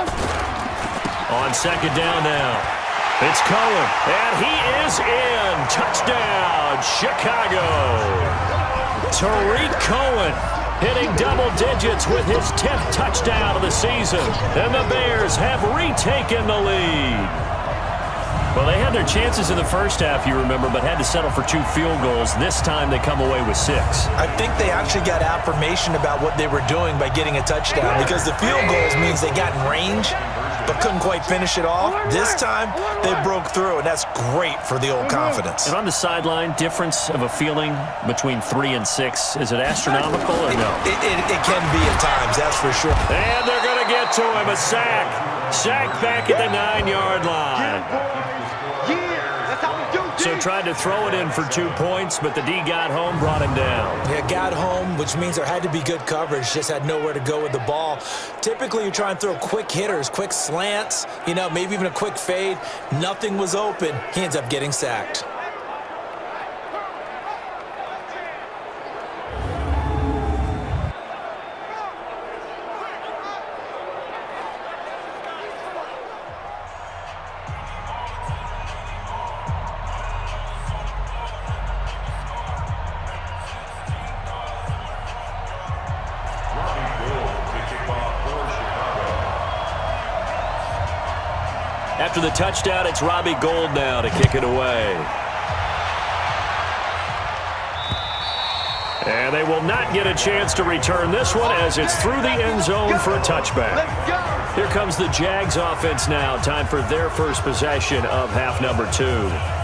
On 2nd down now. It's Cohen, and he is in. Touchdown, Chicago. Tariq Cohen hitting double digits with his 10th touchdown of the season. And the Bears have retaken the lead. Well, they had their chances in the first half, you remember, but had to settle for 2 field goals. This time they come away with 6. I think they actually got affirmation about what they were doing by getting a touchdown because the field goals means they got in range. but couldn't quite finish it off. This time, they broke through, and that's great for the old confidence. And on the sideline, difference of a feeling between 3 and 6, is it astronomical or no? It can be at times, that's for sure. And they're going to get to him, a sack. Sack back at the 9-yard line. So tried to throw it in for 2 points, but the D got home, brought him down. Yeah, got home, which means there had to be good coverage, just had nowhere to go with the ball. Typically, you try and throw quick hitters, quick slants, maybe even a quick fade. Nothing was open. He ends up getting sacked. After the touchdown, it's Robbie Gould now to kick it away. And they will not get a chance to return this one as it's through the end zone for a touchback. Here comes the Jags offense now. Time for their first possession of half number 2.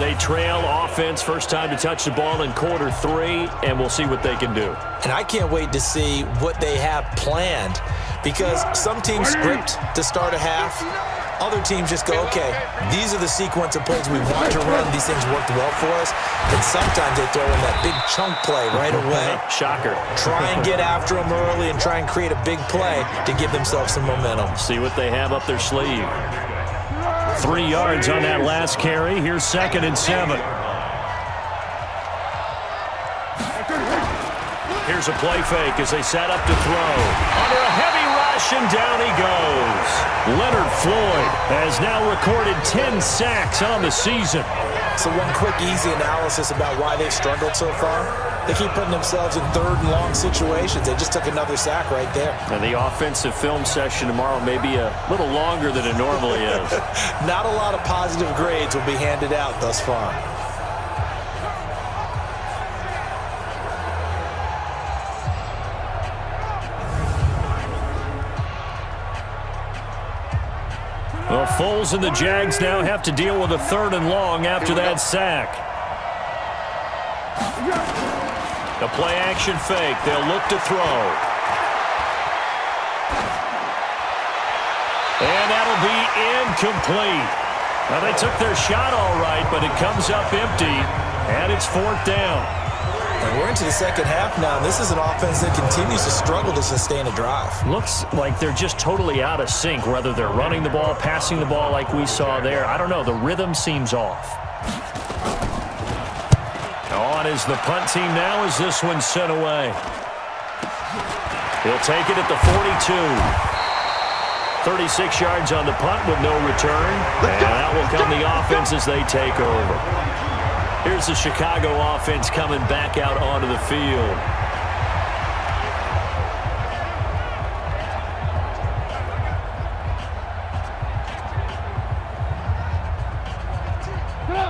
They trail offense, first time to touch the ball in quarter 3, and we'll see what they can do. And I can't wait to see what they have planned, because some teams script to start a half. Other teams just go, okay, these are the sequence of plays we want to run. These things worked well for us. And sometimes they throw in that big chunk play right away. Shocker. Try and get after them early and try and create a big play to give themselves some momentum. See what they have up their sleeve. 3 yards on that last carry. Here's 2nd and 7. Here's a play fake as they set up to throw. Under a heavy rush, and down he goes. Leonard Floyd has now recorded 10 sacks on the season. So one quick, easy analysis about why they've struggled so far. They keep putting themselves in 3rd and long situations. They just took another sack right there. And the offensive film session tomorrow may be a little longer than it normally is. Not a lot of positive grades will be handed out thus far. Well, Foles and the Jags now have to deal with a 3rd and long after that sack. A play-action fake. They'll look to throw. And that'll be incomplete. Now, they took their shot all right, but it comes up empty, and it's 4th down. And we're into the second half now, and this is an offense that continues to struggle to sustain a drive. Looks like they're just totally out of sync, whether they're running the ball, passing the ball like we saw there. I don't know. The rhythm seems off. On is the punt team now as this one's sent away. He'll take it at the 42. 36 yards on the punt with no return. And out will come the offense as they take over. Here's the Chicago offense coming back out onto the field.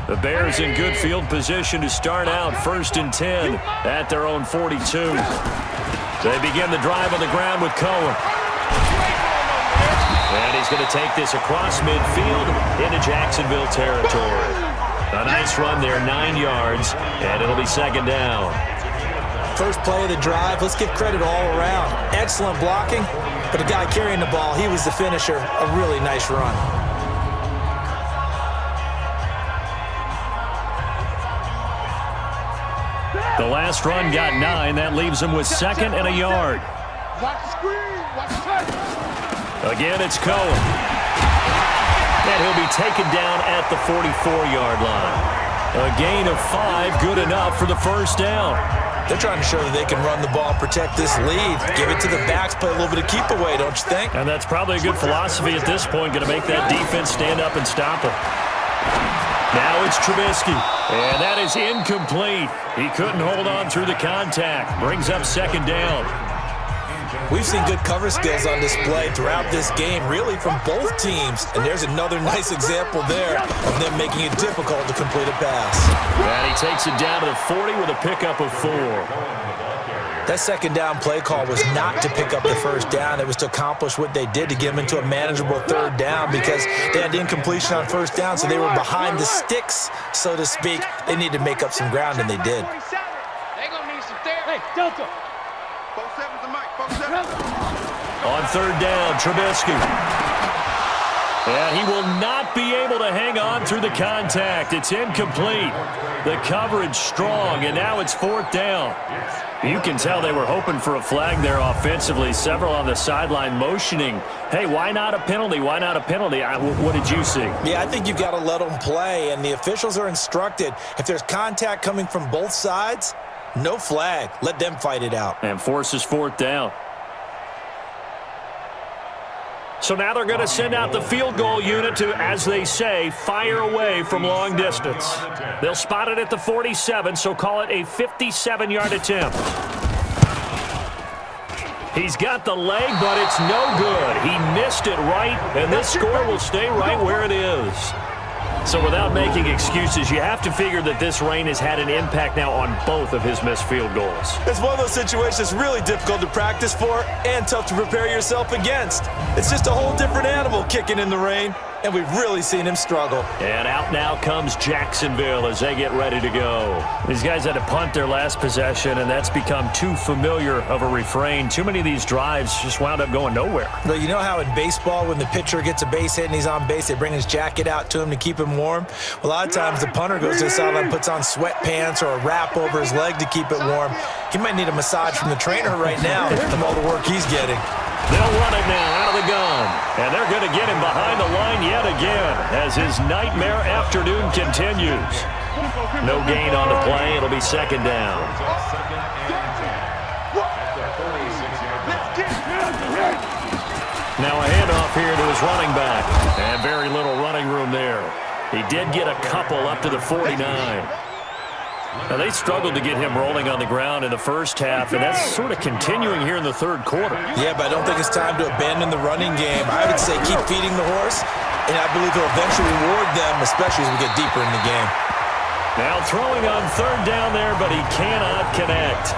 The Bears in good field position to start out 1st and 10 at their own 42. They begin the drive on the ground with Cohen. And he's going to take this across midfield into Jacksonville territory. A nice run there, 9 yards, and it'll be 2nd down. First play of the drive, let's give credit all around. Excellent blocking, but the guy carrying the ball, he was the finisher. A really nice run. The last run got 9. That leaves him with 2nd and a yard. Again, it's Cohen. And he'll be taken down at the 44-yard line. A gain of 5, good enough for the 1st down. They're trying to show that they can run the ball, protect this lead, give it to the backs, play a little bit of keep away, don't you think? And that's probably a good philosophy at this point, going to make that defense stand up and stop him. Now it's Trubisky, and that is incomplete. He couldn't hold on through the contact. Brings up 2nd down. We've seen good cover skills on display throughout this game, really from both teams. And there's another nice example there of them making it difficult to complete a pass. And he takes it down to the 40 with a pickup of 4. That second down play call was not to pick up the first down. It was to accomplish what they did, to get them into a manageable third down, because they had incompletion on first down, so they were behind the sticks, so to speak. They needed to make up some ground, and they did. They're going to need some therapy. Hey, Delta. 4-7's the mic. 4-7. On third down, Trubisky. And he will not be able to hang on through the contact. It's incomplete. The coverage strong, and now it's fourth down. You can tell they were hoping for a flag there offensively. Several on the sideline motioning, hey, why not a penalty? Why not a penalty? What did you see? Yeah, I think you've got to let them play, and the officials are instructed, if there's contact coming from both sides, no flag. Let them fight it out. And forces fourth down. So now they're going to send out the field goal unit to, as they say, fire away from long distance. They'll spot it at the 47, so call it a 57-yard attempt. He's got the leg, but it's no good. He missed it right, and this score will stay right where it is. So without making excuses, you have to figure that this rain has had an impact now on both of his missed field goals. It's one of those situations really difficult to practice for and tough to prepare yourself against. It's just a whole different animal kicking in the rain, and we've really seen him struggle. And out now comes Jacksonville as they get ready to go. These guys had to punt their last possession, and that's become too familiar of a refrain. Too many of these drives just wound up going nowhere. But you know how in baseball, when the pitcher gets a base hit and he's on base, they bring his jacket out to him to keep him warm? Well, a lot of times the punter goes to the sideline, puts on sweatpants or a wrap over his leg to keep it warm. He might need a massage from the trainer right now from all the work he's getting. They'll run it now out of the gun. And they're going to get him behind the line yet again as his nightmare afternoon continues. No gain on the play. It'll be second down. Now a handoff here to his running back. And very little running room there. He did get a couple up to the 49. Now, they struggled to get him rolling on the ground in the first half, and that's sort of continuing here in the third quarter. Yeah, but I don't think it's time to abandon the running game. I would say keep feeding the horse, and I believe he'll eventually reward them, especially as we get deeper in the game. Now throwing on third down there, but he cannot connect.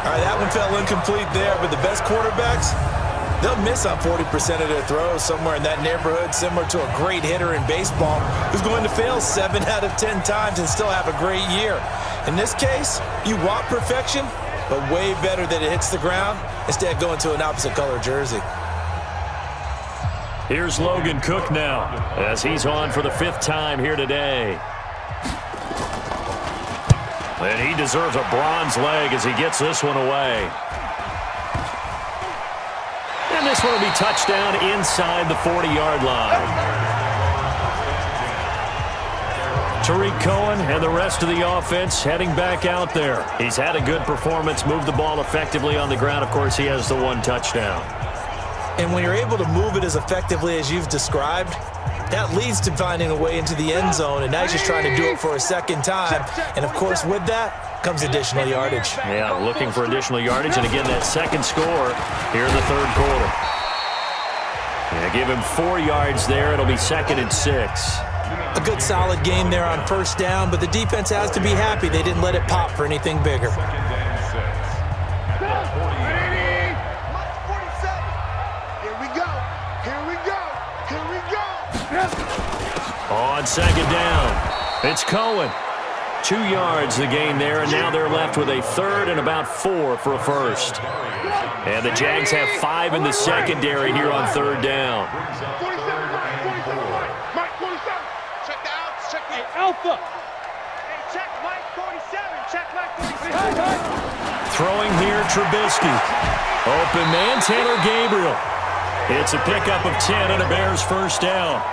All right, that one fell incomplete there, but the best quarterbacks, they'll miss on 40% of their throws, somewhere in that neighborhood, similar to a great hitter in baseball who's going to fail 7 out of 10 times and still have a great year. In this case, you want perfection, but way better that it hits the ground instead of going to an opposite color jersey. Here's Logan Cook now as he's on for the 5th time here today. And he deserves a bronze leg as he gets this one away. And this one will be touchdown inside the 40-yard line. Tariq Cohen and the rest of the offense heading back out there. He's had a good performance, moved the ball effectively on the ground. Of course, he has the one touchdown. And when you're able to move it as effectively as you've described, that leads to finding a way into the end zone, and now he's just trying to do it for a second time. And, of course, with that comes additional yardage. Yeah, looking for additional yardage, and again, that second score here in the third quarter. Yeah, give him 4 yards there. It'll be 2nd and 6. A good solid game there on first down, but the defense has to be happy they didn't let it pop for anything bigger. On second down, it's Cohen. 2 yards the gain there, and now they're left with a 3rd and about 4 for a first. And the Jags have 5 in the secondary here on third down. Check the outs. Check the Alpha. Hey, check Mike 47. Check Mike 47. Throwing here, Trubisky. Open man, Taylor Gabriel. It's a pickup of 10 and a Bears first down.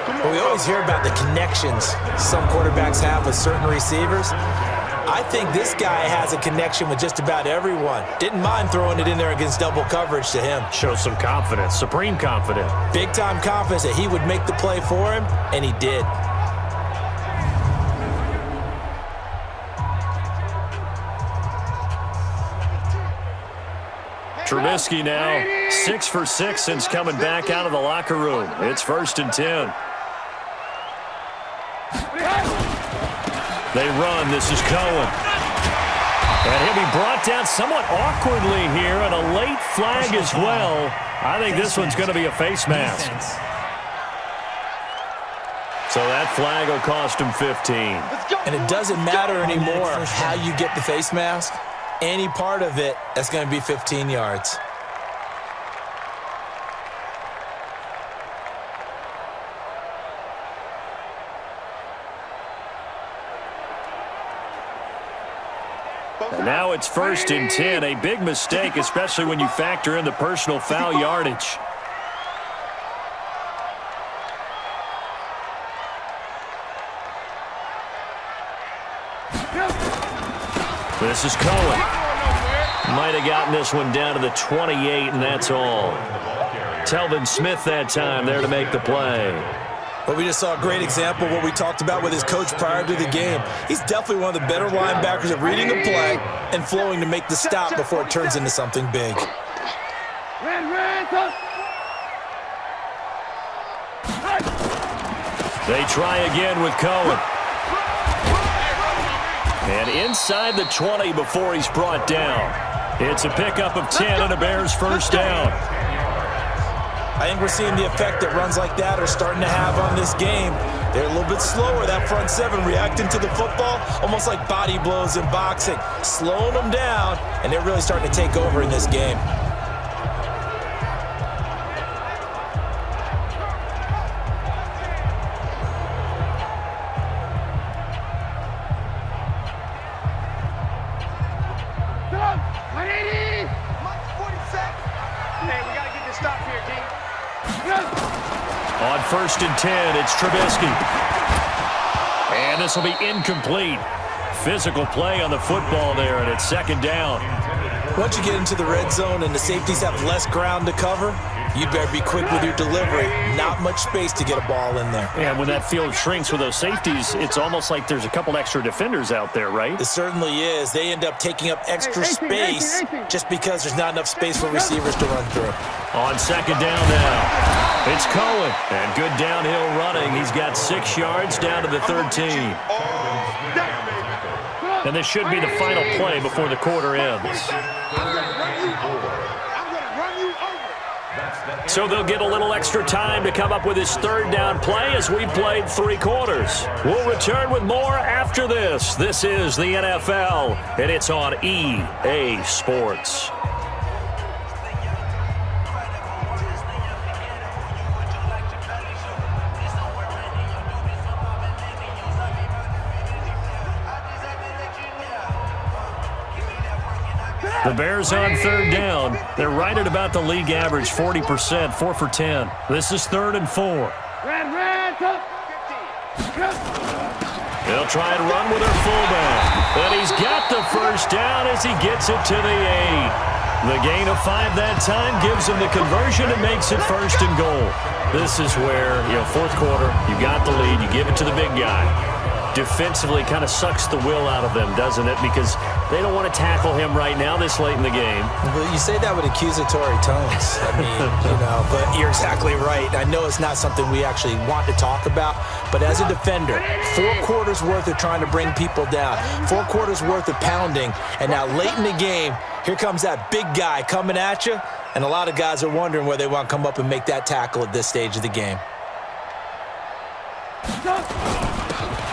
Well, we always hear about the connections some quarterbacks have with certain receivers. I think this guy has a connection with just about everyone. Didn't mind throwing it in there against double coverage to him. Shows some confidence, supreme confidence. Big-time confidence that he would make the play for him, and he did. Trubisky now 6 for 6 since coming back out of the locker room. It's 1st and 10. They run. This is Cohen. And he'll be brought down somewhat awkwardly here, and a late flag as well. I think this one's going to be a face mask. So that flag will cost him 15. And it doesn't matter anymore how you get the face mask. Any part of it, that's going to be 15 yards. And now it's 1st and 10. A big mistake, especially when you factor in the personal foul yardage. This is Cohen. Might have gotten this one down to the 28, and that's all. Telvin Smith that time there to make the play. Well, we just saw a great example of what we talked about with his coach prior to the game. He's definitely one of the better linebackers at reading the play and flowing to make the stop before it turns into something big. They try again with Cohen. And inside the 20 before he's brought down. It's a pickup of 10 and a Bears first down. I think we're seeing the effect that runs like that are starting to have on this game. They're a little bit slower, that front seven, reacting to the football, almost like body blows in boxing, slowing them down, and they're really starting to take over in this game. On 1st and 10, it's Trubisky. And this will be incomplete. Physical play on the football there, and it's 2nd down. Once you get into the red zone and the safeties have less ground to cover, you better be quick with your delivery. Not much space to get a ball in there. And when that field shrinks with those safeties, it's almost like there's a couple extra defenders out there, right? It certainly is. They end up taking up extra space just because there's not enough space for receivers to run through. On 2nd down now, it's Cohen. And good downhill running. He's got 6 yards down to the 13. And this should be the final play before the quarter ends. So they'll get a little extra time to come up with his 3rd down play as we've played 3 quarters. We'll return with more after this. This is the NFL, and it's on EA Sports. The Bears on 3rd down. They're right at about the league average, 40%, 4 for 10. This is 3rd and 4. They'll try and run with their fullback. And he's got the first down as he gets it to the 8. The gain of 5 that time gives him the conversion and makes it 1st and goal. This is where, 4th quarter, you got the lead, you give it to the big guy. Defensively kind of sucks the will out of them, doesn't it? Because they don't want to tackle him right now this late in the game. Well, you say that with accusatory tones. I mean, but you're exactly right. I know it's not something we actually want to talk about, but as a defender, 4 quarters worth of trying to bring people down, 4 quarters worth of pounding, and now late in the game, here comes that big guy coming at you, and a lot of guys are wondering where they want to come up and make that tackle at this stage of the game.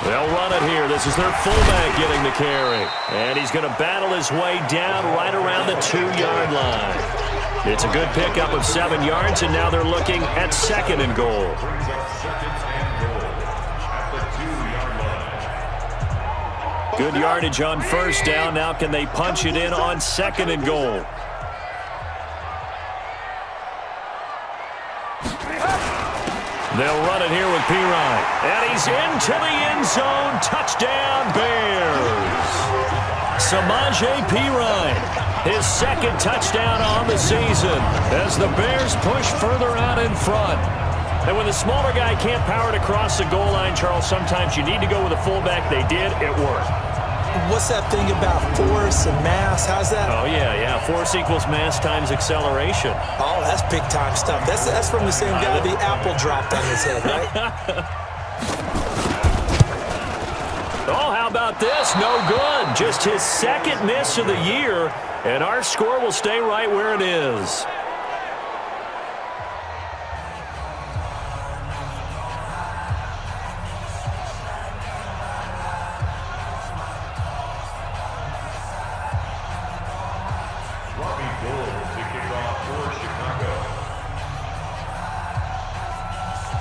They'll run it here. This is their fullback getting the carry. And he's going to battle his way down right around the 2-yard line. It's a good pickup of 7 yards, and now they're looking at 2nd and goal. Good yardage on 1st down. Now can they punch it in on 2nd and goal? They'll run it here with Pirine. And he's into the end zone. Touchdown, Bears. Samaje Pirine, his 2nd touchdown on the season as the Bears push further out in front. And when the smaller guy can't power it across the goal line, Charles, sometimes you need to go with a fullback. They did. It worked. What's that thing about force and mass? How's that? Oh, yeah. Force equals mass times acceleration. Oh, that's big-time stuff. That's from the same guy the apple dropped on his head, right? Oh, how how about this? No good. Just his second miss of the year, and our score will stay right where it is.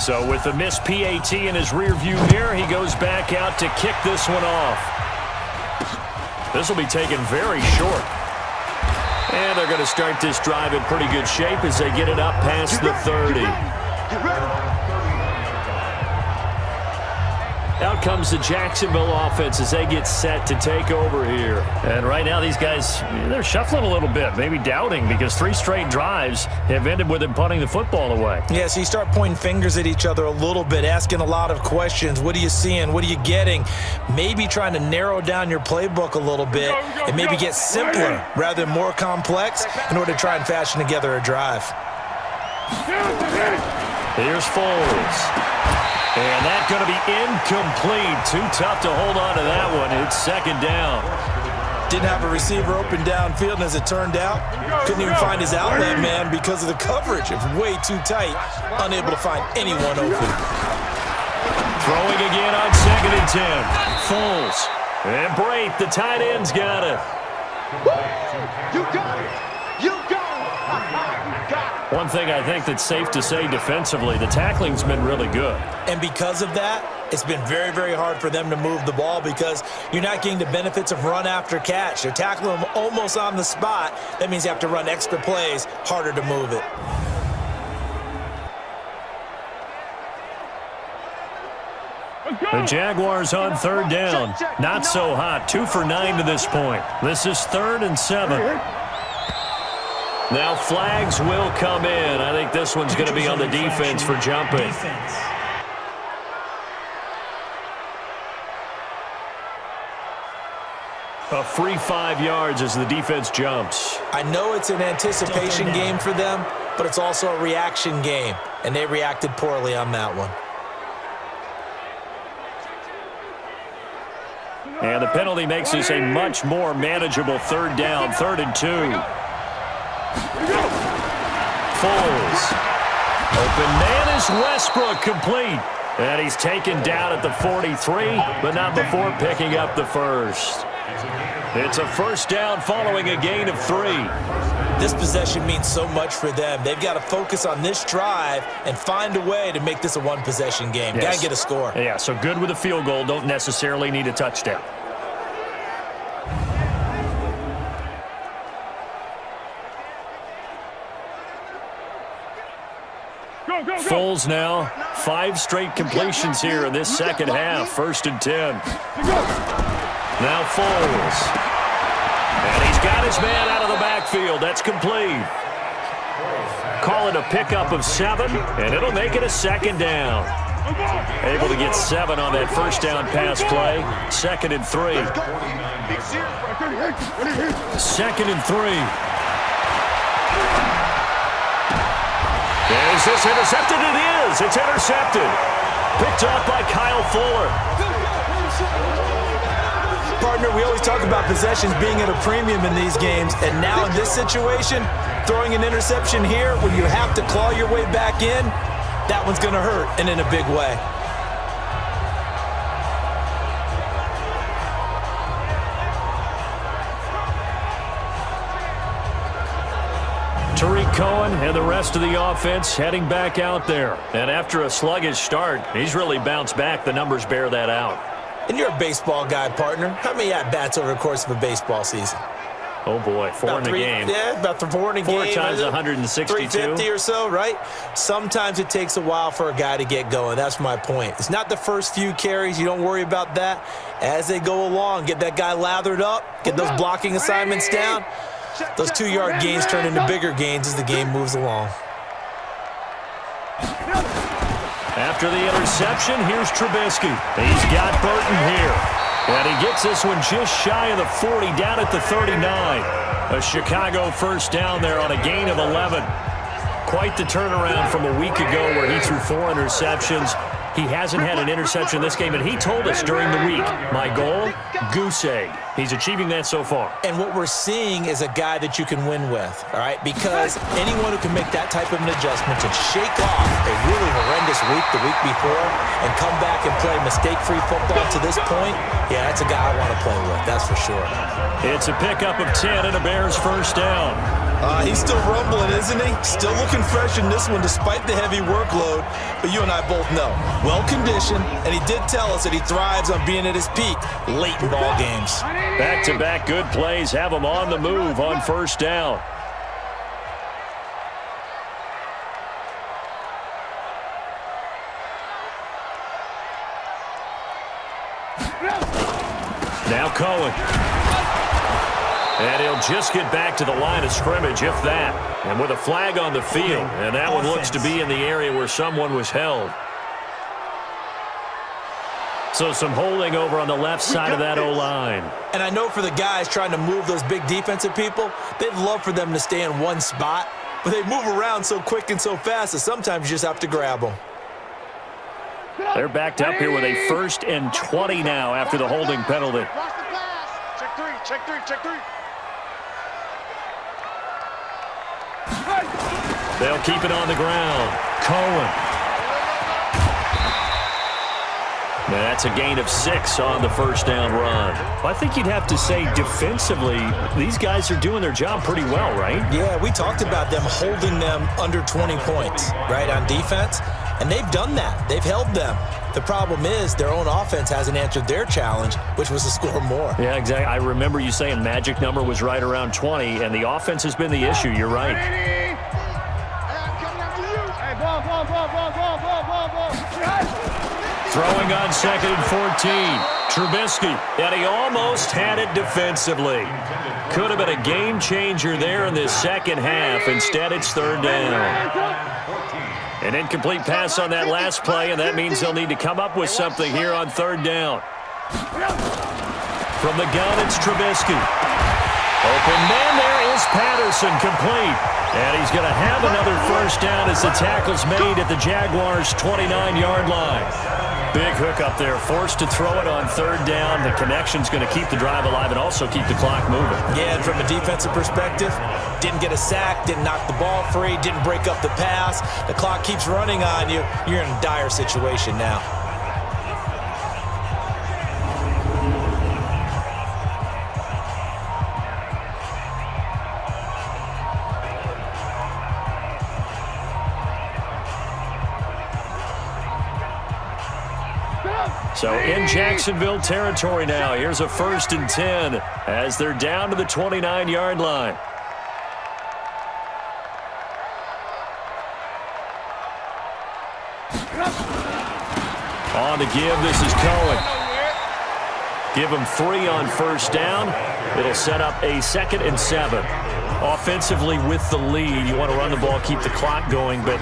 So with the missed PAT in his rearview mirror, he goes back out to kick this one off. This will be taken very short. And they're going to start this drive in pretty good shape as they get it up past the 30. Out comes the Jacksonville offense as they get set to take over here. And right now these guys, they're shuffling a little bit, maybe doubting, because 3 straight drives have ended with them punting the football away. Yeah, so you start pointing fingers at each other a little bit, asking a lot of questions. What are you seeing? What are you getting? Maybe trying to narrow down your playbook a little bit and maybe get simpler rather than more complex in order to try and fashion together a drive. Here's Foles. And that's going to be incomplete. Too tough to hold on to that one. It's second down. Didn't have a receiver open downfield, and as it turned out, couldn't even find his outlet man because of the coverage. It was way too tight, unable to find anyone open. Throwing again on 2nd and 10. Foles. And Brate, the tight end's got it. You got it. You got it. One thing I think that's safe to say defensively, the tackling's been really good. And because of that, it's been very, very hard for them to move the ball because you're not getting the benefits of run after catch. They're tackling them almost on the spot. That means you have to run extra plays, harder to move it. The Jaguars on 3rd down. Not so hot. 2 for 9 to this point. This is 3rd and 7. Now flags will come in. I think this one's going to be on the defense for jumping. A free 5 yards as the defense jumps. I know it's an anticipation game for them, but it's also a reaction game, and they reacted poorly on that one. And the penalty makes this a much more manageable 3rd down, 3rd and 2. Foles. Open man is Westbrook, complete. And he's taken down at the 43, but not before picking up the first. It's a first down following a gain of 3. This possession means so much for them. They've got to focus on this drive and find a way to make this a one-possession game. Yes. Got to get a score. Yeah, so good with a field goal. Don't necessarily need a touchdown. Foles now, 5 straight completions here in this second half. 1st and 10. Now Foles. And he's got his man out of the backfield. That's complete. Call it a pickup of 7, and it'll make it a 2nd down. Able to get 7 on that first down pass play. 2nd and 3. 2nd and 3. Is this intercepted? It is. It's intercepted. Picked off by Kyle Fuller. Partner, we always talk about possessions being at a premium in these games, and now in this situation, throwing an interception here when you have to claw your way back in, that one's going to hurt, and in a big way. Tariq Cohen and the rest of the offense heading back out there. And after a sluggish start, he's really bounced back. The numbers bear that out. And you're a baseball guy, partner. How many at-bats over the course of a baseball season? Oh, boy, 4 in a game. Yeah, about 4 in a game. 4 times 162. 350 or so, right? Sometimes it takes a while for a guy to get going. That's my point. It's not the first few carries. You don't worry about that. As they go along, get that guy lathered up, get those blocking assignments down. Those 2-yard gains turn into bigger gains as the game moves along. After the interception, here's Trubisky. He's got Burton here. And he gets this one just shy of the 40, down at the 39. A Chicago first down there on a gain of 11. Quite the turnaround from a week ago where he threw 4 interceptions. He hasn't had an interception this game, and he told us during the week, my goal, goose egg. He's achieving that so far. And what we're seeing is a guy that you can win with, all right? Because anyone who can make that type of an adjustment and shake off a really horrendous week the week before and come back and play mistake-free football to this point, yeah, that's a guy I want to play with, that's for sure. It's a pickup of 10 and a Bears first down. He's still rumbling, isn't he? Still looking fresh in this one despite the heavy workload. But you and I both know, well-conditioned, and he did tell us that he thrives on being at his peak late in ball games. Back-to-back good plays have him on the move on first down. Now Cohen. And he'll just get back to the line of scrimmage, if that. And with a flag on the field. And that one looks to be in the area where someone was held. So some holding over on the left side of that O-line. And I know for the guys trying to move those big defensive people, they'd love for them to stay in one spot. But they move around so quick and so fast that sometimes you just have to grab them. They're backed up here with a 1st and 20 now after the holding penalty. Watch the pass. Check three, check three, check three. They'll keep it on the ground. Cohen. That's a gain of 6 on the first down run. I think you'd have to say defensively, these guys are doing their job pretty well, right? Yeah, we talked about them holding them under 20 points, right, on defense. And they've done that. They've held them. The problem is their own offense hasn't answered their challenge, which was to score more. Yeah, exactly. I remember you saying magic number was right around 20, and the offense has been the issue. You're right. Hey, I'm coming after you. Hey, ball. Throwing on 2nd and 14. Trubisky, and he almost had it defensively. Could have been a game changer there in this second half. Instead, it's 3rd down. An incomplete pass on that last play, and that means they'll need to come up with something here on 3rd down. From the gun, it's Trubisky. Open man, there is Patterson, complete. And he's going to have another first down as the tackle's made at the Jaguars' 29-yard line. Big hook up there, forced to throw it on 3rd down. The connection's going to keep the drive alive and also keep the clock moving. Yeah, and from a defensive perspective, didn't get a sack, didn't knock the ball free, didn't break up the pass. The clock keeps running on you. You're in a dire situation now. So in Jacksonville territory now. Here's a 1st and 10 as they're down to the 29-yard line. On the give, this is Cohen. Give him 3 on first down. It'll set up a 2nd and 7. Offensively with the lead, you want to run the ball, keep the clock going, but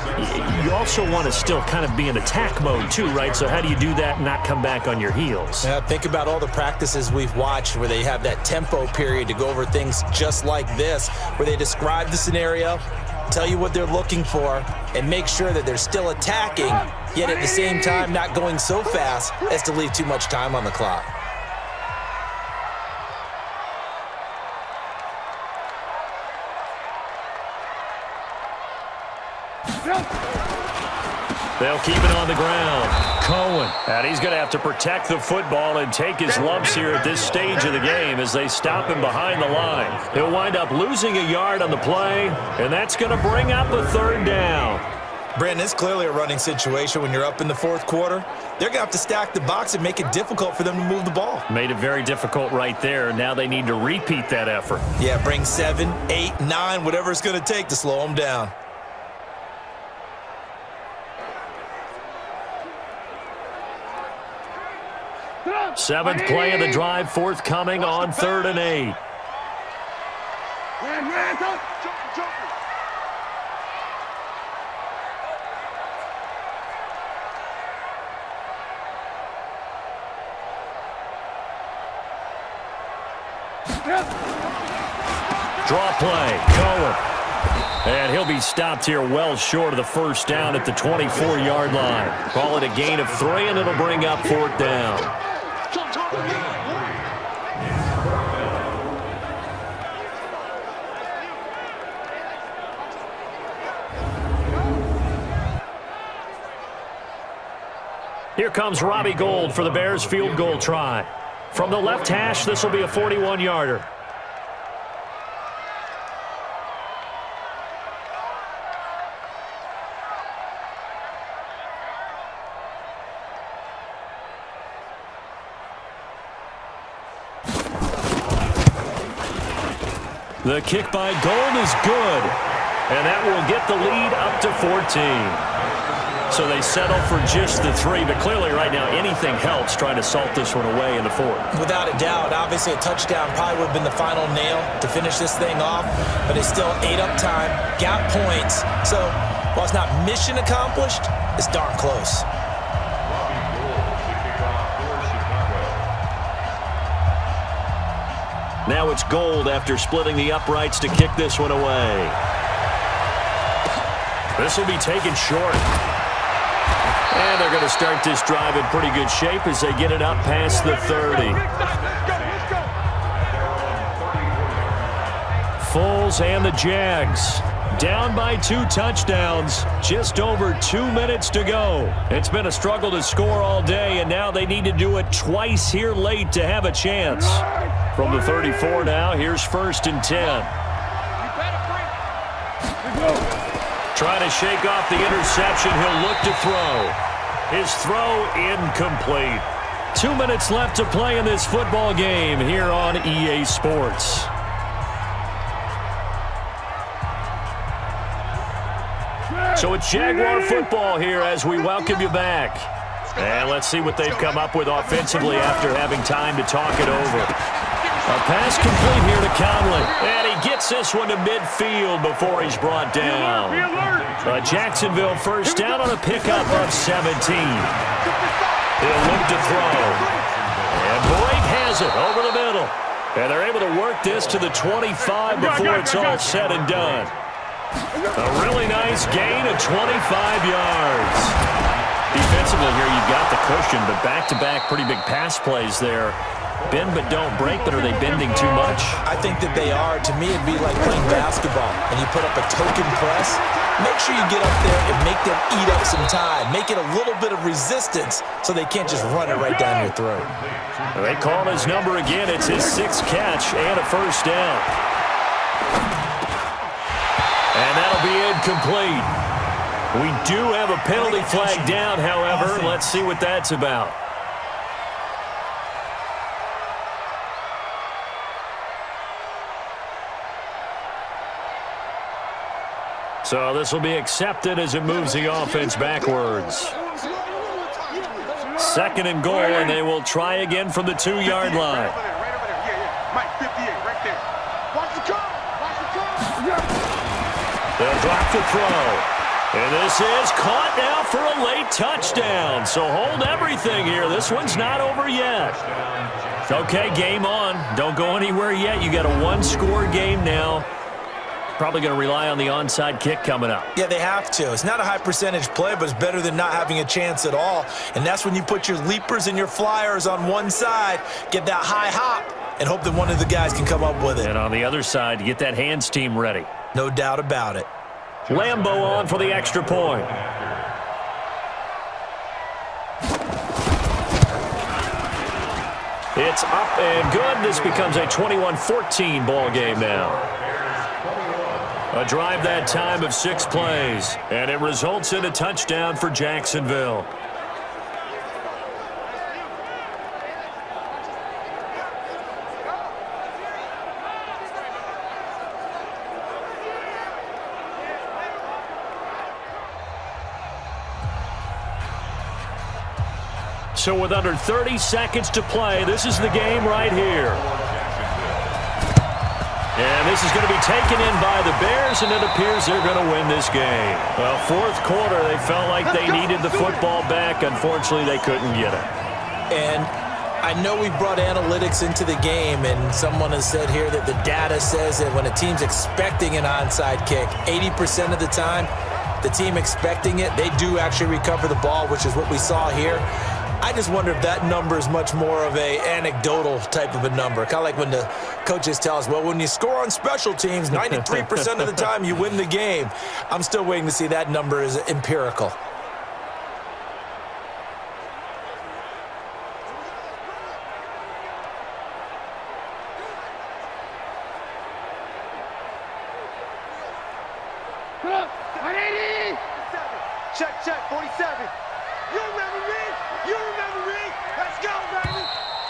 you also want to still kind of be in attack mode too, right? So how do you do that and not come back on your heels? Yeah, think about all the practices we've watched where they have that tempo period to go over things just like this, where they describe the scenario, tell you what they're looking for, and make sure that they're still attacking, yet at the same time not going so fast as to leave too much time on the clock. They'll keep it on the ground. Cohen. And he's going to have to protect the football and take his lumps here at this stage of the game as they stop him behind the line. He'll wind up losing a yard on the play, and that's going to bring up a 3rd down. Brandon, it's clearly a running situation when you're up in the 4th quarter. They're going to have to stack the box and make it difficult for them to move the ball. Made it very difficult right there. Now they need to repeat that effort. Yeah, bring 7, 8, 9, whatever it's going to take to slow them down. Seventh play of the drive, forthcoming on 3rd and 8. Draw play, Cohen. And he'll be stopped here well short of the first down at the 24-yard line. Call it a gain of 3, and it'll bring up 4th down. Here comes Robbie Gould for the Bears field goal try. From the left hash, this will be a 41-yarder. The kick by Gould is good, and that will get the lead up to 14. So they settle for just the 3, but clearly right now anything helps trying to salt this one away in the 4th. Without a doubt, obviously a touchdown probably would have been the final nail to finish this thing off, but it's still ate up time, got points. So while it's not mission accomplished, it's darn close. Now it's Gould after splitting the uprights to kick this one away. This will be taken short. And they're going to start this drive in pretty good shape as they get it up past the 30. Foles and the Jags down by 2 touchdowns. Just over 2 minutes to go. It's been a struggle to score all day, and now they need to do it twice here late to have a chance. From the 34 now, here's 1st and 10. Trying to shake off the interception. He'll look to throw. His throw incomplete. 2 minutes left to play in this football game here on EA Sports. So it's Jaguar football here as we welcome you back. And let's see what they've come up with offensively after having time to talk it over. A pass complete here to Conley. And he gets this one to midfield before he's brought down. Jacksonville first down on a pickup of 17. He'll look to throw. And Boyd has it over the middle. And they're able to work this to the 25 before it's all said and done. A really nice gain of 25 yards. Defensively here, you've got the cushion, but back-to-back pretty big pass plays there. Bend but don't break, but are they bending too much? I think that they are. To me, it'd be like playing basketball, and you put up a token press. Make sure you get up there and make them eat up some time. Make it a little bit of resistance so they can't just run it right down your throat. They call his number again. It's his 6th catch and a first down. And that'll be incomplete. We do have a penalty flag down, however. Let's see what that's about. So this will be accepted as it moves the offense backwards. 2nd and goal, and they will try again from the 2-yard line. They'll drop the throw. And this is caught now for a late touchdown. So hold everything here. This one's not over yet. Okay, game on. Don't go anywhere yet. You got a 1-score game now. Probably going to rely on the onside kick coming up. Yeah, they have to. It's not a high percentage play, but it's better than not having a chance at all. And that's when you put your leapers and your flyers on one side, get that high hop, and hope that one of the guys can come up with it. And on the other side, get that hands team ready. No doubt about it. Lambeau on for the extra point. It's up and good. This becomes a 21-14 ball game now. A drive that time of 6 plays, and it results in a touchdown for Jacksonville. So with under 30 seconds to play, this is the game right here. And this is going to be taken in by the Bears, and it appears they're going to win this game. Well, 4th quarter, they felt like they needed the football back. Unfortunately, they couldn't get it. And I know we brought analytics into the game, and someone has said here that the data says that when a team's expecting an onside kick, 80% of the time, the team expecting it, they do actually recover the ball, which is what we saw here. I just wonder if that number is much more of a anecdotal type of a number. Kind of like when the coaches tell us, well, when you score on special teams, 93% of the time you win the game. I'm still waiting to see that number is empirical. Check, 47. You remember me? You remember me? Let's go, baby.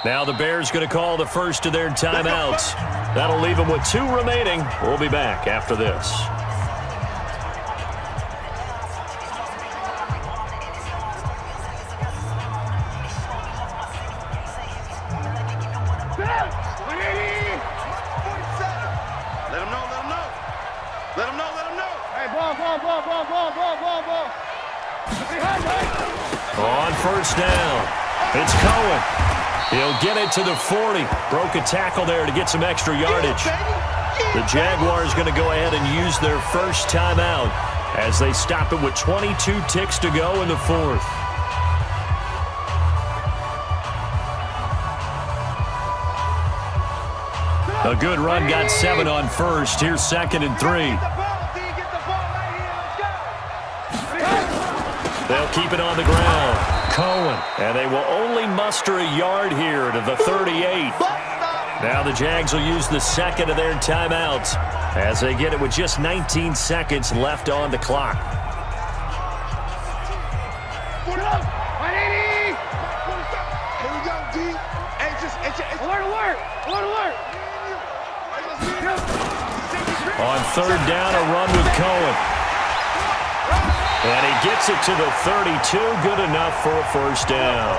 Now the Bears going to call the first of their timeouts. That'll leave them with 2 remaining. We'll be back after this. On first down, it's Cohen. He'll get it to the 40. Broke a tackle there to get some extra yardage. The Jaguars going to go ahead and use their first timeout as they stop it with 22 ticks to go in the 4th. A good run got 7 on first. Here's 2nd and 3. They'll keep it on the ground. Cohen. And they will only muster a yard here to the 38. Now the Jags will use the 2nd of their timeouts as they get it with just 19 seconds left on the clock. Here we go, D. Alert. On 3rd down, a run with Cohen. And he gets it to the 32, good enough for a first down.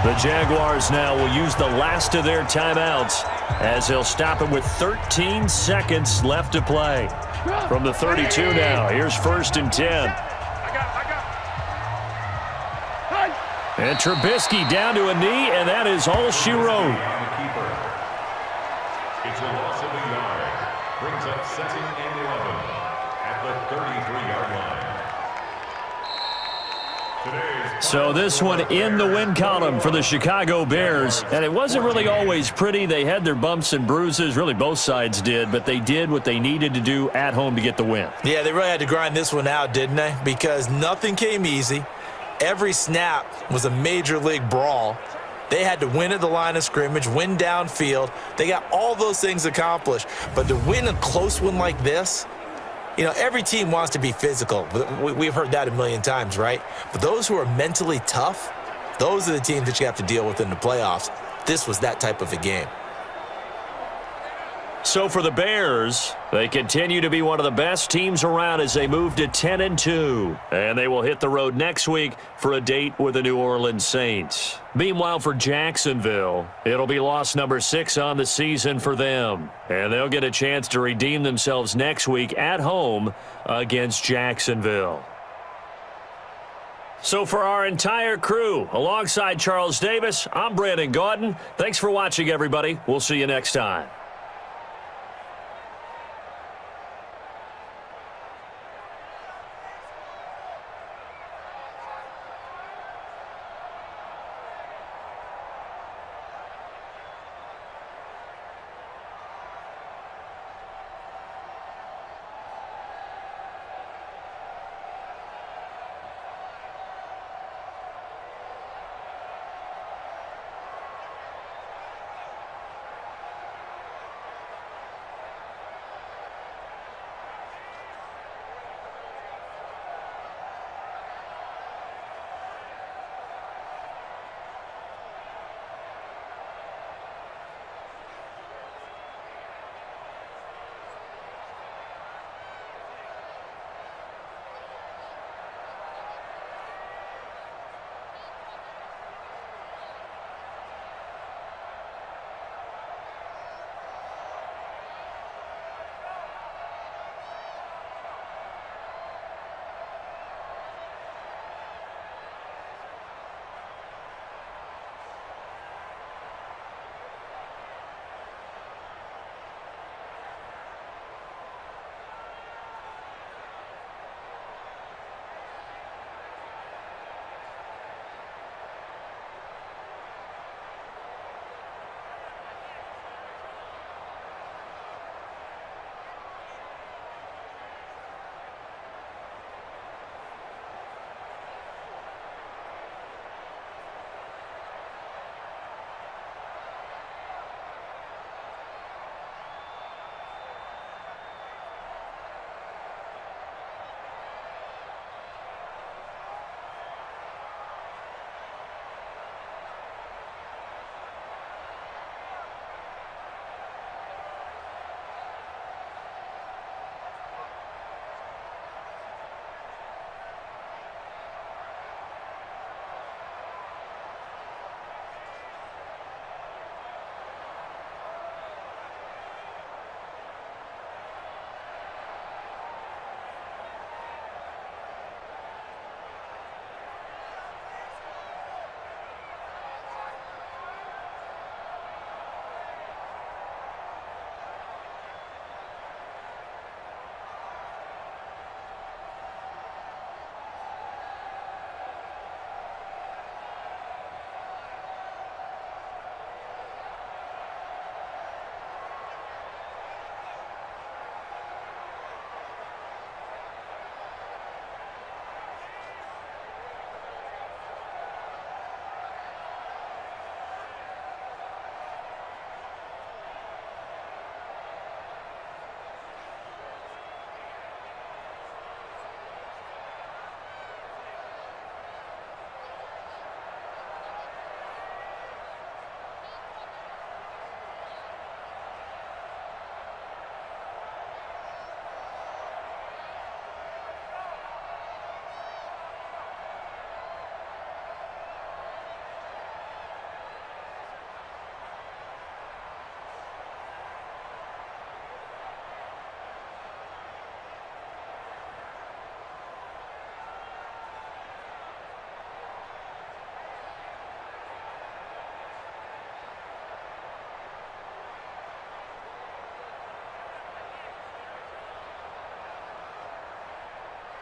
The Jaguars now will use the last of their timeouts as they'll stop it with 13 seconds left to play. From the 32 now, here's 1st and 10. And Trubisky down to a knee, and that is all she wrote. It's a loss of a yard. Brings up 2nd and 11 at the 33-yard line. So this one in the win column for the Chicago Bears. And it wasn't really always pretty. They had their bumps and bruises. Really, both sides did. But they did what they needed to do at home to get the win. Yeah, they really had to grind this one out, didn't they? Because nothing came easy. Every snap was a major league brawl. They had to win at the line of scrimmage, win downfield. They got all those things accomplished. But to win a close one like this, you know, every team wants to be physical. We've heard that a million times, right? But those who are mentally tough, those are the teams that you have to deal with in the playoffs. This was that type of a game. So for the Bears, they continue to be one of the best teams around as they move to 10-2. And they will hit the road next week for a date with the New Orleans Saints. Meanwhile, for Jacksonville, it'll be loss number 6 on the season for them. And they'll get a chance to redeem themselves next week at home against Jacksonville. So for our entire crew, alongside Charles Davis, I'm Brandon Gaudin. Thanks for watching, everybody. We'll see you next time.